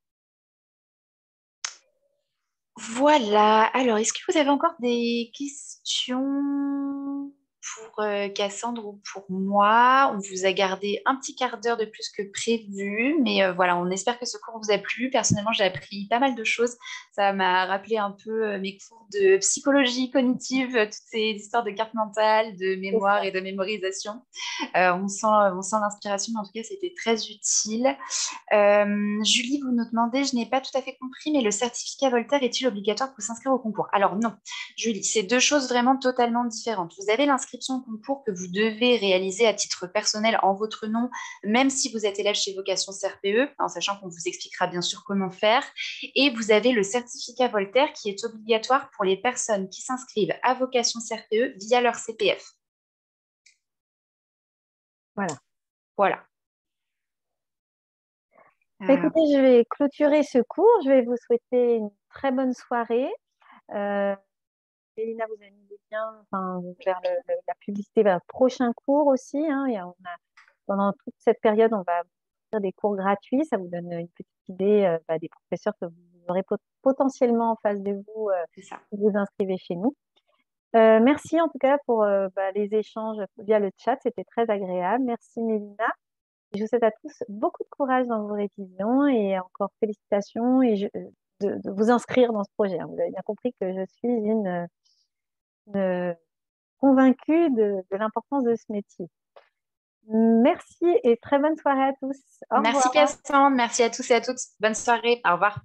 Voilà. Alors, est-ce que vous avez encore des questions pour Cassandre ou pour moi? On vous a gardé un petit quart d'heure de plus que prévu, mais voilà, on espère que ce cours vous a plu. Personnellement, j'ai appris pas mal de choses. Ça m'a rappelé un peu mes cours de psychologie cognitive, toutes ces histoires de carte mentale, de C'est mémoire ça. et de mémorisation. On sent l'inspiration, mais en tout cas, c'était très utile. Julie, vous nous demandez, je n'ai pas tout à fait compris, mais le certificat Voltaire est-il obligatoire pour s'inscrire au concours? Alors non, Julie, c'est deux choses vraiment totalement différentes. Vous avez l'inscription au concours que vous devez réaliser à titre personnel en votre nom, même si vous êtes élève chez Vocation CRPE, en sachant qu'on vous expliquera bien sûr comment faire. Et vous avez le certificat Voltaire qui est obligatoire pour les personnes qui s'inscrivent à Vocation CRPE via leur CPF. Voilà. Voilà. Écoutez, je vais clôturer ce cours. Je vais vous souhaiter une très bonne soirée. Elina vous a mis des liens vers la publicité vers le prochain cours aussi. Hein. Pendant toute cette période, on va faire des cours gratuits. Ça vous donne une petite idée des professeurs que vous aurez potentiellement en face de vous C'est ça. si vous inscrivez chez nous. Merci en tout cas pour les échanges via le chat. C'était très agréable. Merci Mélina. Je vous souhaite à tous beaucoup de courage dans vos révisions et encore félicitations de vous inscrire dans ce projet. Vous avez bien compris que je suis une convaincue de l'importance de ce métier. Merci et très bonne soirée à tous. Au Merci revoir. Cassandre, merci à tous et à toutes. Bonne soirée, au revoir.